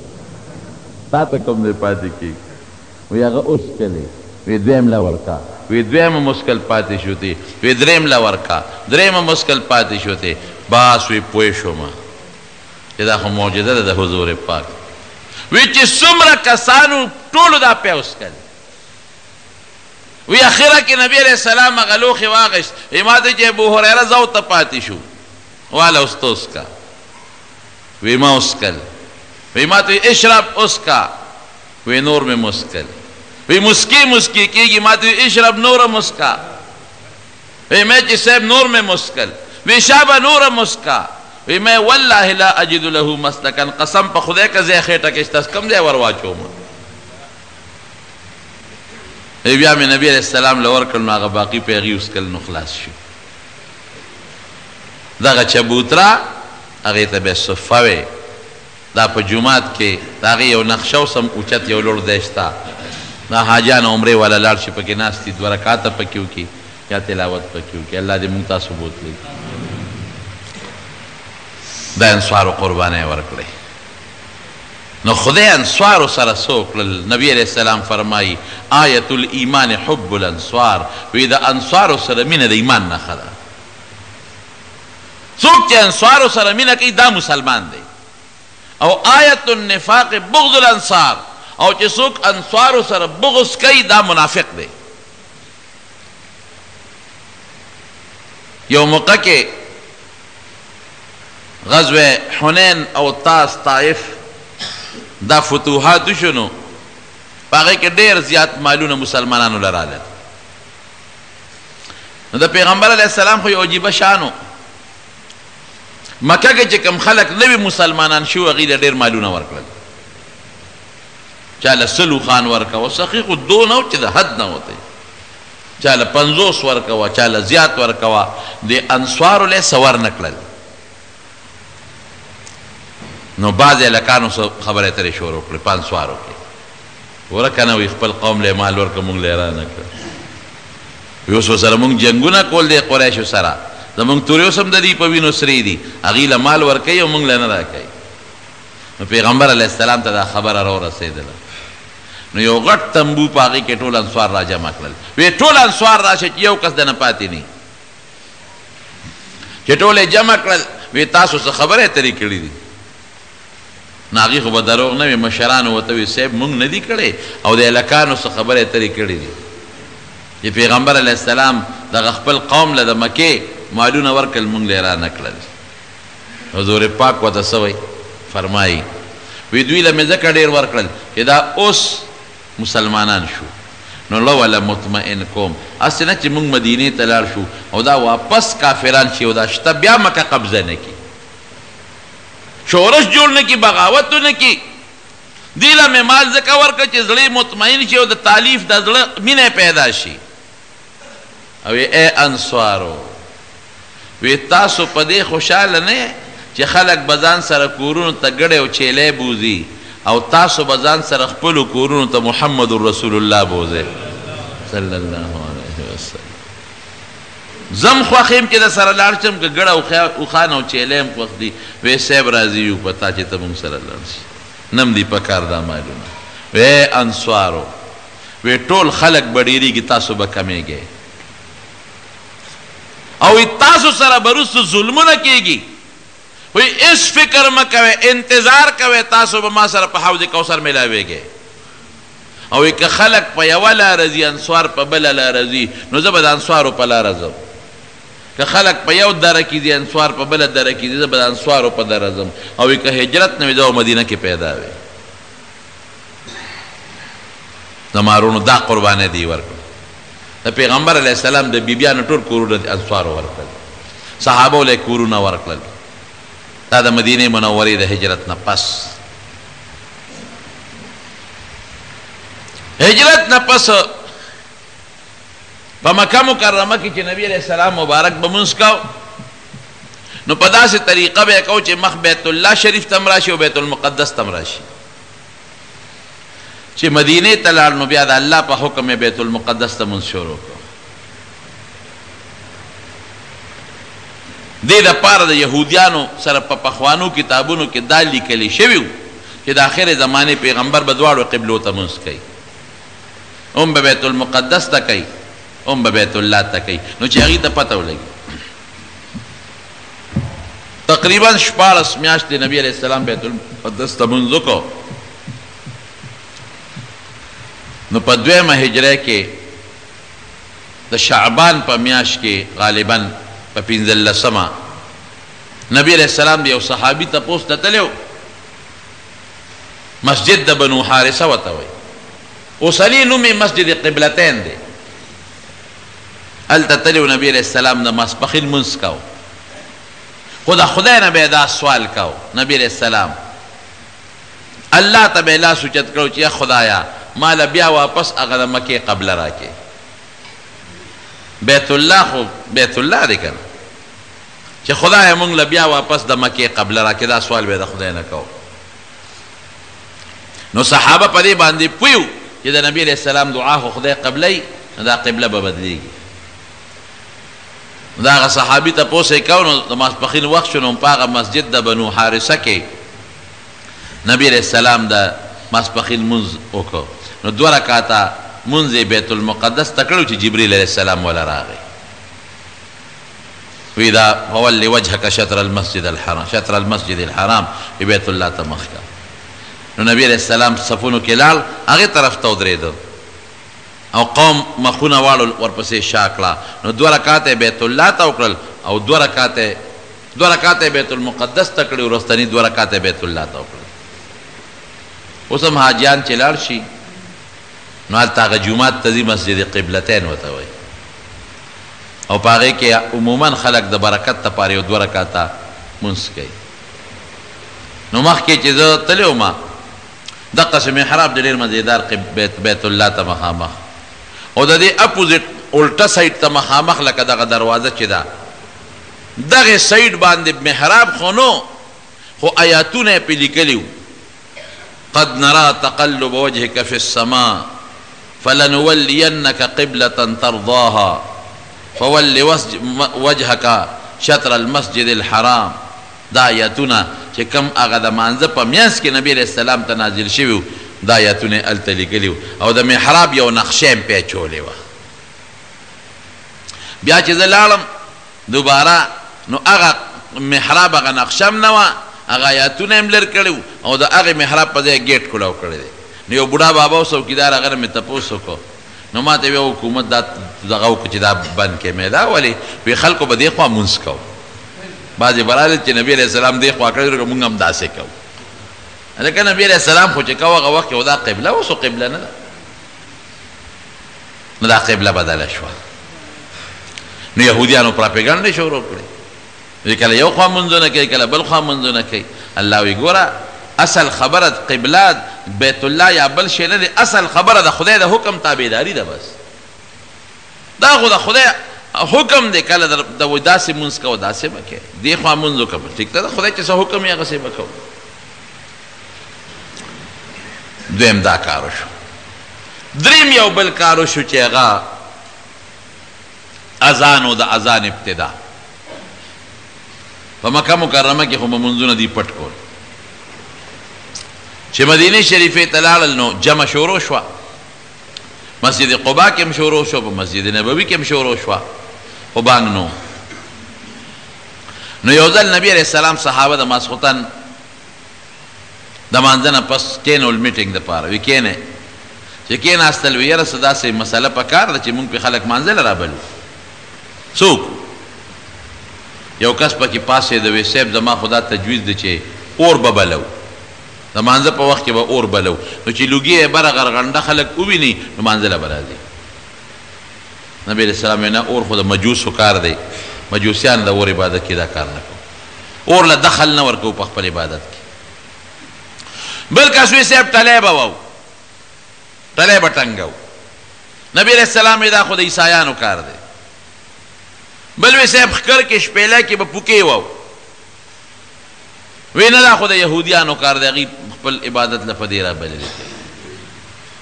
تا ته کوم دی پاتې کېږي وی هغه اوس کړلې وی دویم له ورکه وی دویمه مسکل پاتې شوتی وی دریم له ورکا دریمه مسکل پاتې شوتی بس وی پوه شومه چې دا خو معجزه ده د حضور پاک وی چې څومره کسانو ټولو دا پی وسکل وی اخره کې نبی علیہ السلام هغه لوښی واغېست وی ما ته چې ابو هریره زه ورته پاتې شو واله اوس ته وسکه وی ما وسکل وی ما ته اشرب اسکا وی نور مې مسکل وی مسکی مسکی کېږي ما ته اشرب نوره مسکا وی میں چې صاحب نور مې مسکل وی شابه نوره مسکا وی میں والله لا اجد له مسلکا قسم په خدای که ځای خېټه کې شته کم ځای ور واچوم بیا مې نبی علیہ السلام له ورکړل نو هغه باقي په هغې وسکل نو خلاص شو دغه چبوتره هغې ته بیا صفه وې دا په جومات کې د هغې یو نقشه اوسم اوچت یو لوړ دی شته دا حاجیان عمرې والا لاړ شي پکې ناست دي 2 رکعاته پکې وکړي یا تلاوت پکې وکړي الله دې موږ تاسو بوتلی دا انصارو قربانۍ ورکړئ نو خدای انصارو سره څه وکړل نبی علیہ السلام فرمایي آیت الایمان حب الانصار وی د انصارو سره مینه د ایمان نښه ده څوک چې انصارو سره مینه کوي دا مسلمان دی او آیت النفاق بغض الانصار او چې څوک انصارو سره بغض کوي دا منافق دی یو موقع کې غزوه حنین او طائف دا فتوحات شنو پاگه که دیر زیاد مالون مسلمانانو لرالت نو دا پیغمبر علیہ السلام خوی عجیبه شانو مکه که چه کم خلق نوی مسلمانان شو اغیل دیر مالون ورکلل چاله 100 خان ورکوا سخیقو 2 نو چه دا حد نوته چاله 50 ورکوا چاله زیاد ورکوا دی انصارو لی سور نکلل نو بعض الکانو خبره ترې شروع کړې 500 کې ورکنه وي خپل قوم له مال ورکه مونږ له را نه کړ یو سره مونږ جنگونه کول دي قریشو سره زمونږ تورې سم د دې په وینو سری دي اغه له مال ورکه یو مونږ له نه راکړي نو پیغمبر علیه السلام ته دا خبره را رسیدله نو یو غټ تنبو پاغي کې ټول انصار را جمع کړل وی ټول انصار راشه یو کس د نه پاتې نه چې ټول جمع کړل وی تاسو څه خبره ترې کړې دي ناغي خو به دروغ نه وي مشرانو ورته وي صاحب مونږ نه دي کړی او د هلکانو څه خبرې اترې کړې دي چې پیغمبر علیه السلام دغه خپل قوم له د مکې مالونه ورکړل مونږ له را نه کړل حضور پاک ورته څه وایي فرمایي وی دوی له مې ځکه ډېر ورکړل چې دا اوس مسلمانان شو نو لو ولا مطمئن کوم هسې نه چې مونږ مدینې ته لاړ شو او دا واپس کافران شي او دا شته بیا مکه قبضه نه کړي شورش جوړ نه کی بغاوت نه کی دیله مې مال ځکه ورکړه چې زړه مطمئن شي او د تالیف د زړه مینه پیدا شي او ای انصارو وی تاسو په دې خوشاله نه چې خلک بزان سره کورونو ته ګړې او چیلې بوزي او تاسو بزان سره خپل کورونو ته محمد رسول الله بوزي صلی الله علیه وسلم زم خوخیم چې د سره لاړ شم که ګړه او خان او چیلیم خوښ دي وی صاحب راضي یو پتا چې ته مونږ سره لاړ شي نم دي په کار دا معلومه وی انصارو وی ټول خلک به ډېرېږي تاسو به کمیږئ او تاسو سره به وروسته ظلمونه کېږي وی اس فکر مه کوئ انتظار کوئ تاسو به ما سره په حوض کوثر میلاویږئ او که خلک په یوه لاره ځي انصار په بله لاره ځي نو زه به د انصارو په لاره ځم که خلق په یو دره کې دي انصار په بله دره کې دي زه به د انصارو په دره ځم او که هجرت نه وي زه مدینه کې پیدا وي د مارونو دا قربانۍ دی ورکړه د پیغمبر علیه السلام د بیبیانو ټول کورونه د انصارو ورکړل صحابو له کورونه ورکړل دا د مدینې منورې د هجرت نه پس هجرت نه پس په مکه مکرمه کې چې نبی علیہ السلام مبارک به مونځ کو نو په داسې طریقه به یې کو چې مخ بیت الله شریف تم راشي او بیت المقدس تم راشي چې مدینې ته لاړ نو بیا د الله په حکم یې بیت المقدس ته مونځ شروع کړو دې دپاره د یهودیانو سره په پخوانو کتابونو کې دا لیکلی شوي وو چې د آخر زمانې پیغمبر به دواړو قبلو ته مونځ کوي هم به بیت المقدس ته کوي هم به بیت الله ته کوي نو چې هغې ته پته ولګي تقریبا 14 میاشتې نبی علیه السلام بیت المقدس ته لمونځ وکړو نو په 2مه هجره کې د شعبان په میاشت کې غالبا په 15مه نبی علیہ السلام دی یو صحابی تپوس ته تلو مسجد د بنو حارثه وته وي اوسنی نوم مسجد قبلتین دی هلته تلو نبی علیہ السلام د ماسپښین لمونځ کو خو د خدای نه به دا سوال کو نبی علیہ السلام الله ته به لاس اوچت کړو چې یا خدایا مال بیا واپس هغه د مکې قبله راکې بیت الله خو بیت الله دی کنه چې خدای مونږ له بیا واپس د مکې قبله راکې دا سوال به د خدای نه کو نو صحابه په دې باندې پویو چې د نبی علیہ السلام دعا خو خدای قبلې دا قبله به بدلېږي دا هغه صحابي تپوس یې کو نو د ماسپښین وخت شو نو په هغه مسجد د بنو حارثه کې نبی علیہ السلام د ماسپښین لمونځ وکړو نو 2 رکعاته لمونځ یې بیت المقدس ته کړو چې جبریل علیہ السلام ولا راغی وی دا فول وجهک شطر المسجد الحرام بیت الله ته مخ کا نو نبی علیہ السلام صفونو کې لاړ هغې طرف ته ودرېده او قوم مخونه واړو ورپسې شا کړه نو 2 رکعاته بیت الله ته وکړل او 2 رکعاته بیت المقدس ته کړي وروستني 2 رکعاته بیت الله ته وکړل اوس هم حاجیان چې لاړ شي نو هلته هغه جومات ته ځي مسجد قبلتین ورته وایي او په هغې کې عموما خلک د برکت دپاره یو 2 رکعاته لمونځ کوي نو مخکې چې زه تللی وم دقسې محراب د ډېر مزېدار بیت الله ته مخامخ او د دې اپوزیټ الټه سایډ ته مخامخ لکه دغه دروازه چې ده دغې سایډ باندې محراب خو نو خو آیاتونه یې پې لیکلي قد نرى تقلب وجهك في السماء فلنولينك قبلة ترضاها فول وجهك شطر المسجد الحرام دا آیاتونه چې کم هغه د مانځه په میانځ کې نبی علیہ السلام ته نازل شوي وو دا آیاتونه هلته لیکلي وو او د محراب یو نقشه یې پیچولې وه بیا چې زه لاړم دوباره نو هغه محراب هغه نقشه هم نه وه هغه آیاتونه هم لر کړي وو او د هغې محراب په ځای ګیټ کړو کړی دی نو یو بوډا بابا و څوکیدار هغه نه مې تپوس وکړو نو ما ته ویې حکومت دا دغه وکړو چې دا بند کړې مې دا ولې وی خلکو به دې خوا مونځ کوو بعضې برالل چې نبی علیہ السلام دې خوا کړی مونږ هم داسې کوو لکه نبی علیہ السلام خو چې کوو هغه وخت کې دا قبله اوس قبله نه ده نو دا قبله بدله شوه نو یهودیانو پراپیګنډې شروع کړې کله یو خوا منځونه کوي کله بل خوا منځونه کوي الله وی ګوره اصل خبره قبله بیت الله یا بل شی نه دی اصل خبره د خدای د حکم تابعداري ده بس دا خو د خدای حکم دی کله د داسې مونځ کوه داسې به کوې دې خوا مونځ وکړه ټیک ده خدای چې څه حکم یې هغسې به کوو دویم دا کارو شو دریم یو بل کارو شو چې هغه اذان و د اذان ابتدا په مکه مکرمه کې خو به مونځونه دي پټ کول چې مدینه شریفې ته لاړل نو جمع شروع شوه مسجد قبا کې هم شروع شو په مسجد نبوي کې هم شروع شوه خو بانګ نو یو ځل نبی علیہ السلام صحابه د ماسخوتن د مانځه نه پس کېنول میټینګ دپاره وی کېنئ چې کېناستل وی یاره څه داسې مسله پکار ده چې مونږ پې خلک مانځه له رابلو څوک یو کس پکې پاسېده وی صاحب زما خو دا تجویز دی چې اور به بلو د مانځه په وخت کې به اور بلو نو چې لوګي یې بره غرغنډه خلک وویني نو مانځه له به راځي نبی علیہ السلام نه اور خو د مجوسو کار دی مجوسیان د اور عبادت کې دا کار نه کوو اور له دخل نه ورکوو په خپل عبادت کې بل کس وی صاحب ټلی به وو ټلی به ټنګو نبی علیہ السلام دا خو د عیسایانو کار دی بل وی صاحب ښکر کې شپېلی کې به پوکې وو وی نه دا خو د یهودیانو کار دی هغوی خپل عبادت له په دې رابللی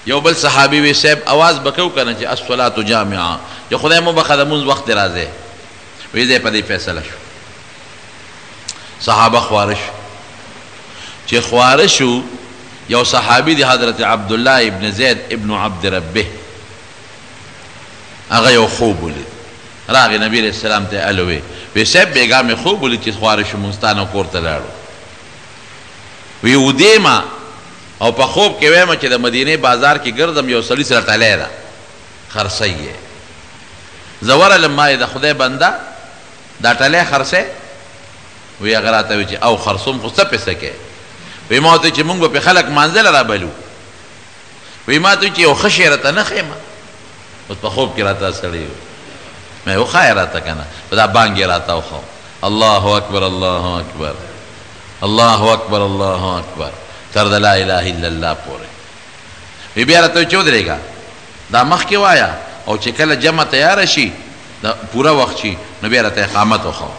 یو بل صحابي وی صاحب اواز به کوو که نه چې الصلاة جامعه چې خدای مو بخه د مونځ وخت دی راځی وی دی په دې فیصله شو صحابه خواره شو چې خواره شو یو صحابي دی حضرت عبدالله ابن زید ابن عبد ربه هغه یو خوب ولید راغی نبی علیہ السلام ته الوی وی صاحب بیګا مې خوب ولید چې خواره شو مونستانه کور ته لاړو وی ودیما او په خوب کې وایم چې د مدینه بازار کې ګرځم یو سړي سره ټالی ده خرڅی یې زه ورغلم ما یې د خدای بنده دا ټلی خرڅی وی هغه راته وی چې او خرڅوم خو څه پسې کې وی ما ورته چې مونږ به پې خلک مانځله رابلو وی ما ته چې یو ښه شی راته نه ښیمه اوس په خوب کې راته سړی مې وښایه راته که نه په دا بانګ یې راته وښو الله اکبر الله اکبر الله اکبر الله اکبر تر د لا اله الا الله پورې وی بیا راته وی چې ودرېږه دا مخکې وایه او چې کله جمع تیاره شي دا پوره وخت شي نو بیا راته اقامت وښو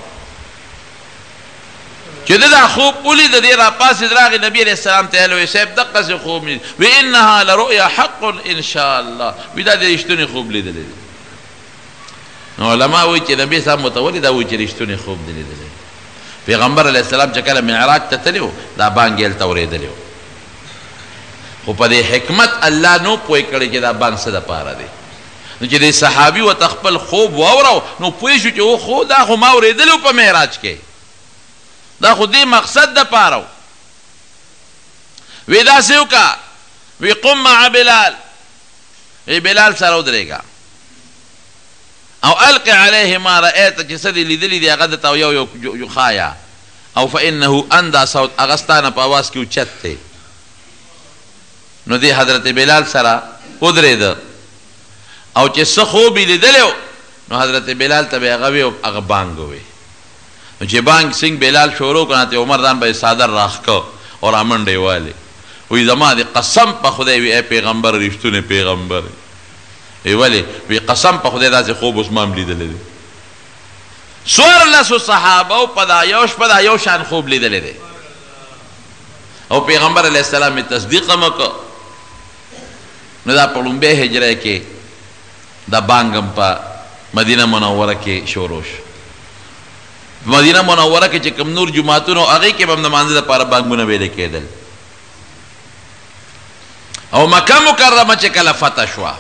چې دا خوب ولید د دې راپاڅېد راغی نبي علیه السلام ته وی صاحب دقسې خوب مې وی انها لرؤیا حق ان شاء الله وی دا د رښتونې خوب لیدلی دی نو علما وایي چې نبي صاحب ورته ولې دا وایي چې رښتونې خوب دی لیدلی پیغمبر علیه السلام چې کله معراج ته تللی و دا بانګ یې هلته اورېدلی و خو په دې حکمت الله نو پوه کړی چې دا بانګ څه دپاره دی نو چې دې صحابي ورته خپل خوب واورو نو پوه شو چې او خو دا خو ما اورېدلی و په معراج کې دا خو دې مقصد دپاره وی داسې وکړه وی قم مع بلال وی بلال سره ودرېږه او القي عليه ما رأيت چې څه دې لیدلي دي هغه درته یو ښایه او فانه اندى صوت هغه ستا نه په اواز کې اوچت دی نو دې حضرت بلال سره ودرېده او چې څه خوب یې لیدلی نو حضرت بلال ته به هغه وی هغه بانګ وی نو چې بانګ سنګ بلال شروع کړه ته عمر ځان به صادر راخکو او رامنډې والی وی زما دې قسم په خدای وی ای پیغمبر رښتونی پیغمبر وی ولې وی قسم په خدای داسې خوب اوس ما هم لیدلی دی څوارلسو صحابو په دا یو شپه دا یو شان خوب لیدلی دی او پیغمبر علیه السلام یې تصدیق هم وکړه نو دا په لومبۍ هجره کې دا بانګ هم په مدینه منوره کې شروع شو مدینه منوره کې چې کوم نور جماعتونه هغې کې به هم د مانځه دپاره بانګونه ویلې کېدل او مکه مکرمه چې کله فتح شوه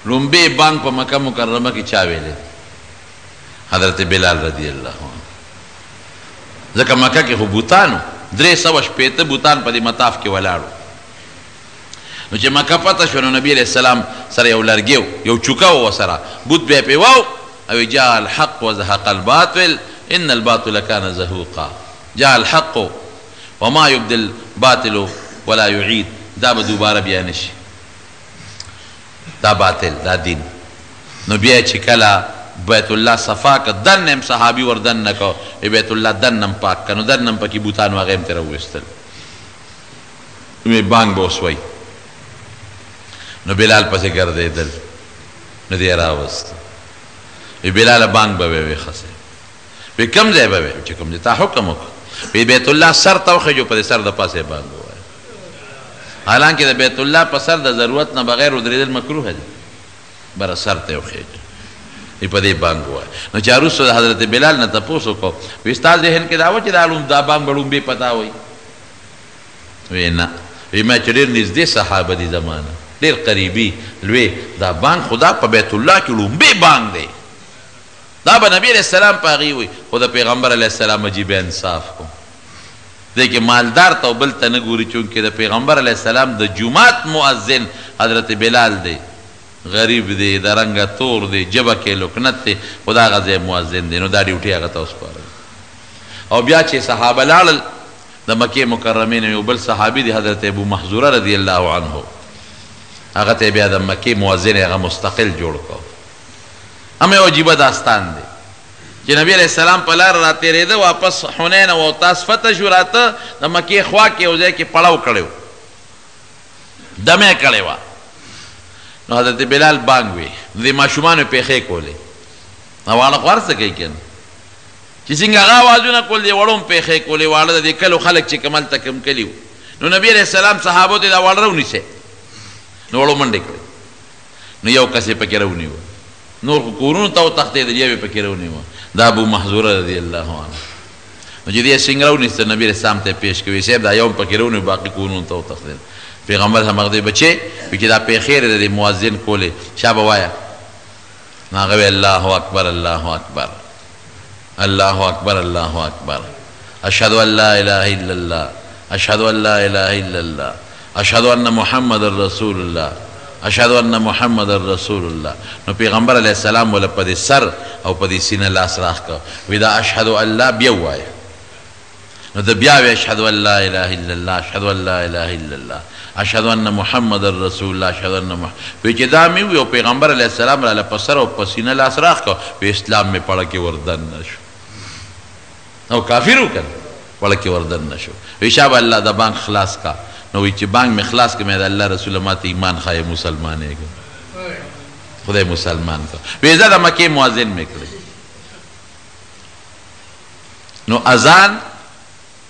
لومبۍ بانګ په مکه مکرمه کې چا ویلې حضرت بلال رضی الله عنه ځکه مکه کې خو بوتانو 360 بوتان په دې مطاف کې ولاړو نو چې مکه پته شو نو نبي علیه السلام سره یو لرګی یو چوکه و ورسره بوت به یې پې واو او جاء الحق وزهق الباطل ان الباطل كان زهوقا جاء الحق وما يبدل الباطل ولا يعيد دا به دوباره بیا نشي دا باطل دا دین نو بیا چې کله بیت الله صفا که دنم صحابي ور دن نه کو بیت الله دنم پاک کنو دنم پکې بوتانو هغه هم ترې وویستل مې بانګ به وسوی نو بلال پسې ګرځېدل نو دی یې راوست وی بلال بانګ به وی خسې وی کوم ځای به وی چې کوم ځای تا حکم وکړه وی بیت الله سر ته وخېجو په دې سر د پاسې بانګ ووایه حالانکې د بیت الله په سر د ضرورت نه بغیر ودرېدل مکروه دي بره سر ته یې وخېجه وی په دې بانګ ووایه نو چې وروسته د حضرت بلال نه تپوس وکړو وی ستا ذهن کې دا و چې دا بانګ به لومبې پتا وایي وی نه وی ما چې ډېر نږدې صحابه دي زمانه ډېر قریبي لوی دا بانګ خدا په بیت الله کې لومبې بانګ دی دا به نبی علیہ السلام په هغې وي خو د پیغمبر علیہ السلام عجیب انصاف کو دی کې مالدار ته او بل ته نه ګوري چونکې د پیغمبر علیہ السلام د جومات مؤذن حضرت بلال دی غریب دی د رنګه تور دی جبه کې لکنت دی خو د هغه ځای مؤذن دی نو دا ډیوټي هغه ته وسپارل او بیا چې صحابه لاړل د مکې مکرمې نه یو بل صحابي دی حضرت ابو محذوره رضی الله عنه هغه ته بیا د مکې مؤذن هغه مستقل جوړ کړ هم یو عجیبه داستان دی چې نبی علیہ السلام په لار راتېرېده واپس حنین او تاس فتح شو راته د مکې خوا کې یو ځای کې پړاو کړی و دمه یې کړې وه نو حضرت بلال بانګ وی د ماشومانو پیښې کولې نو واړه خو هر څه کوي که نه چې څنګه هغه اوازونه کول دې وړو هم پیښې کولې واړه د دې کلو خلک چې کوم هلته کوم کلي وو نو نبي علیہ السلام صحابو ته دا واړه راونیسئ نو وړو منډې کړې نو یو کس یې پکې راونیوه نور خو کورونو ته وتښتېدل یو یې پکې راونیوه دا ابو محذوره رضی الله عنه نو چې دې څنګه راونیسته نبي علیہ السلام ته پیش کوي صاحب دا یو هم پکې راونیو باقي کورونو ته وتښتېدل پیغمبر همغه بچي چې دا په خیر د مؤذن کوله شابه وایا هغه الله اکبر الله اکبر الله اکبر الله اکبر اشهد ان لا اله الا الله اشهد ان لا اله الا الله اشهد ان محمد رسول الله اشهد ان محمد رسول الله نو پیغمبر علیہ السلام ول په سر او په سینه لاس راخ کو ودا اشهد ان لا بیا وایا نو د بیا اشهد ان لا اله الا الله اشهد ان لا اله الا الله اشهد ان محمد رسول الله اشهد ان محمد چې دا مې یو پیغمبر علیہ السلام را په سر او په سینه لاس راخ کو په اسلام میں پڑھ کے وردن نشو او کافرو کړ پڑھ کے وردن نشو وشاب الله د بانک خلاص کا نو وی چې بانک میں خلاص کې مې د الله رسول ماته ایمان خای مسلمان ہے خدای مسلمان کا ویزا د مکه مؤذن میں کړی نو اذان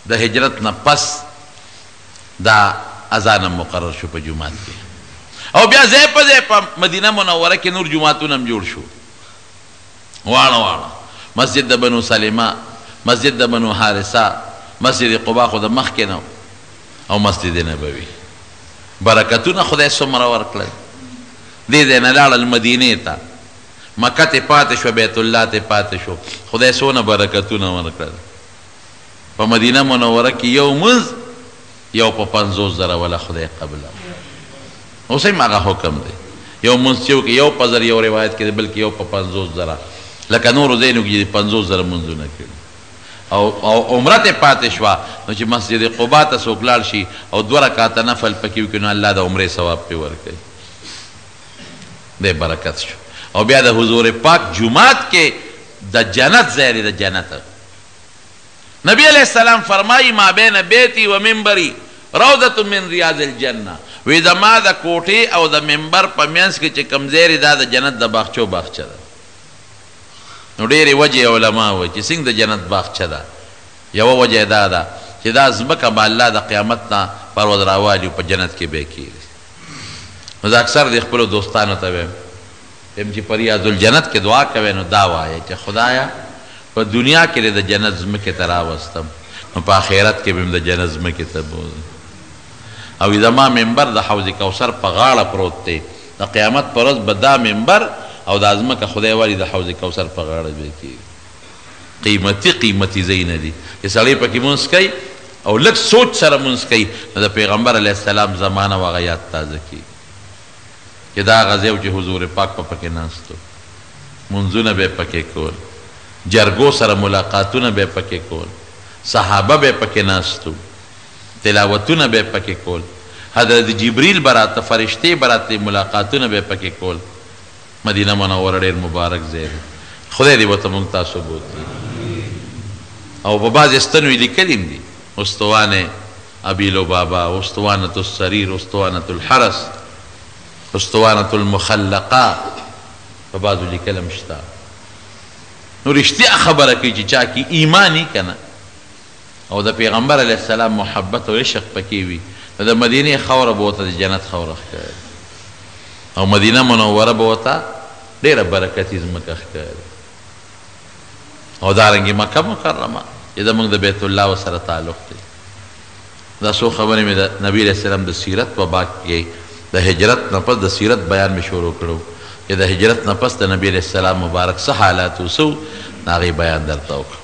د هجرت نه پس دا اذان مقرر شو په جمعات کې او بیا ځای په ځای په مدینه منوره کې نور جمعاتونه هم جوړ شو واړه مسجد د بنو سلمہ مسجد د بنو حارثه مسجد قباء خو د مخ کې نو او مسجد نبوي برکتونه خدای څومره ورکړل دې دې نه لاړل مدینې ته مکه ته پاتې شو بیت الله ته پاتې شو خدای څونه برکتونه ورکړل په مدینه منوره کې یو منځ یو په 50,000 ولا خدای قبل اوسې ماغه حکم دی یو منځ یو کې یو په ذریعہ یو روایت کې بلکې یو په 50,000 لکه نور زینو کې 50,000 منځونه کړي او عمره ته پاتې شو نو چې مسجد قباء ته څوک لاړ شي او 2 رکعات نفل پکې وکړي نو الله د عمره ثواب په ورکړي دې برکت شو او بیا د حضور پاک جمعات کې د جنت ځای د جنت نبی علیہ السلام فرمائی ما بین بیتی و منبری روضت من ریاض الجنہ وی دا ما دا کوٹی او دا منبر پا مینس کے چه کمزیری دا دا جنت دا باغچو باغچه دا نو دیری وجه علماء وی چه سنگ دا جنت باغچه دا یو وجه دا دا چه دا زمکا با اللہ دا قیامتنا پرود راوالی پا جنت کے بے کی نو دا اکثر دی خپلو دوستانو تا بیم ام چه پر ریاض الجنت کے دعا کوئے نو دعوا ہے چه خدایا په دنیا کې د جنت زمکه ته راوستم نو په آخرت کې به د جنت زمکه ته بوزم او زما منبر د حوض کوثر په غاړه پروت دی د قیامت پر ورځ به دا منبر او د زمکه خدای والی د حوض کوثر په غاړه به کېږي قیمتي ځای نه دي چې سړی پکې مونځ کوي او لږ سوچ سره مونځ کوي نو د پیغمبر علیه السلام زمانه و هغه یاد تازه کېږي چې دا هغه ځای و چې حضور پاک په پکې ناست و مونځونه به یې پکې کول جرگو سره ملاقاتونه به پکې کول صحابه به پکې ناستو تلاوتونه به پکې کول حضرت جبریل براته فرشتي براته ملاقاتونه به پکې کول مدینه منوره ډېر مبارک ځای دی خدای دې ورته موږ تاسو بوتلي او په بعضې ستنو یې لیکلي دي استوانه ابي لبابه استوانه السریر استوانه الحرس استوانه المخلقه په بعضو لیکلم شته نو رشتیا خبره کوي چې چا کې ایمانی کنه او د پیغمبر علیه السلام محبت او عشق پکې وي د مدینه خوره به ورته د جنت خوره ښکاري او مدینه منوره به ورته ډېره برکتي ځمکه ښکاري او دارنګې مکه مکرمه چې زموږ د بیت الله ورسره تعلق دی دا څو خبرې مې د نبي علیه السلام د سیرت په باب کې د هجرت نه پس د سیرت بیان مې شروع کړو چې د هجرت نه پس د نبی علیه السلام مبارک څه حالات وسو د هغې بیان درته وکړو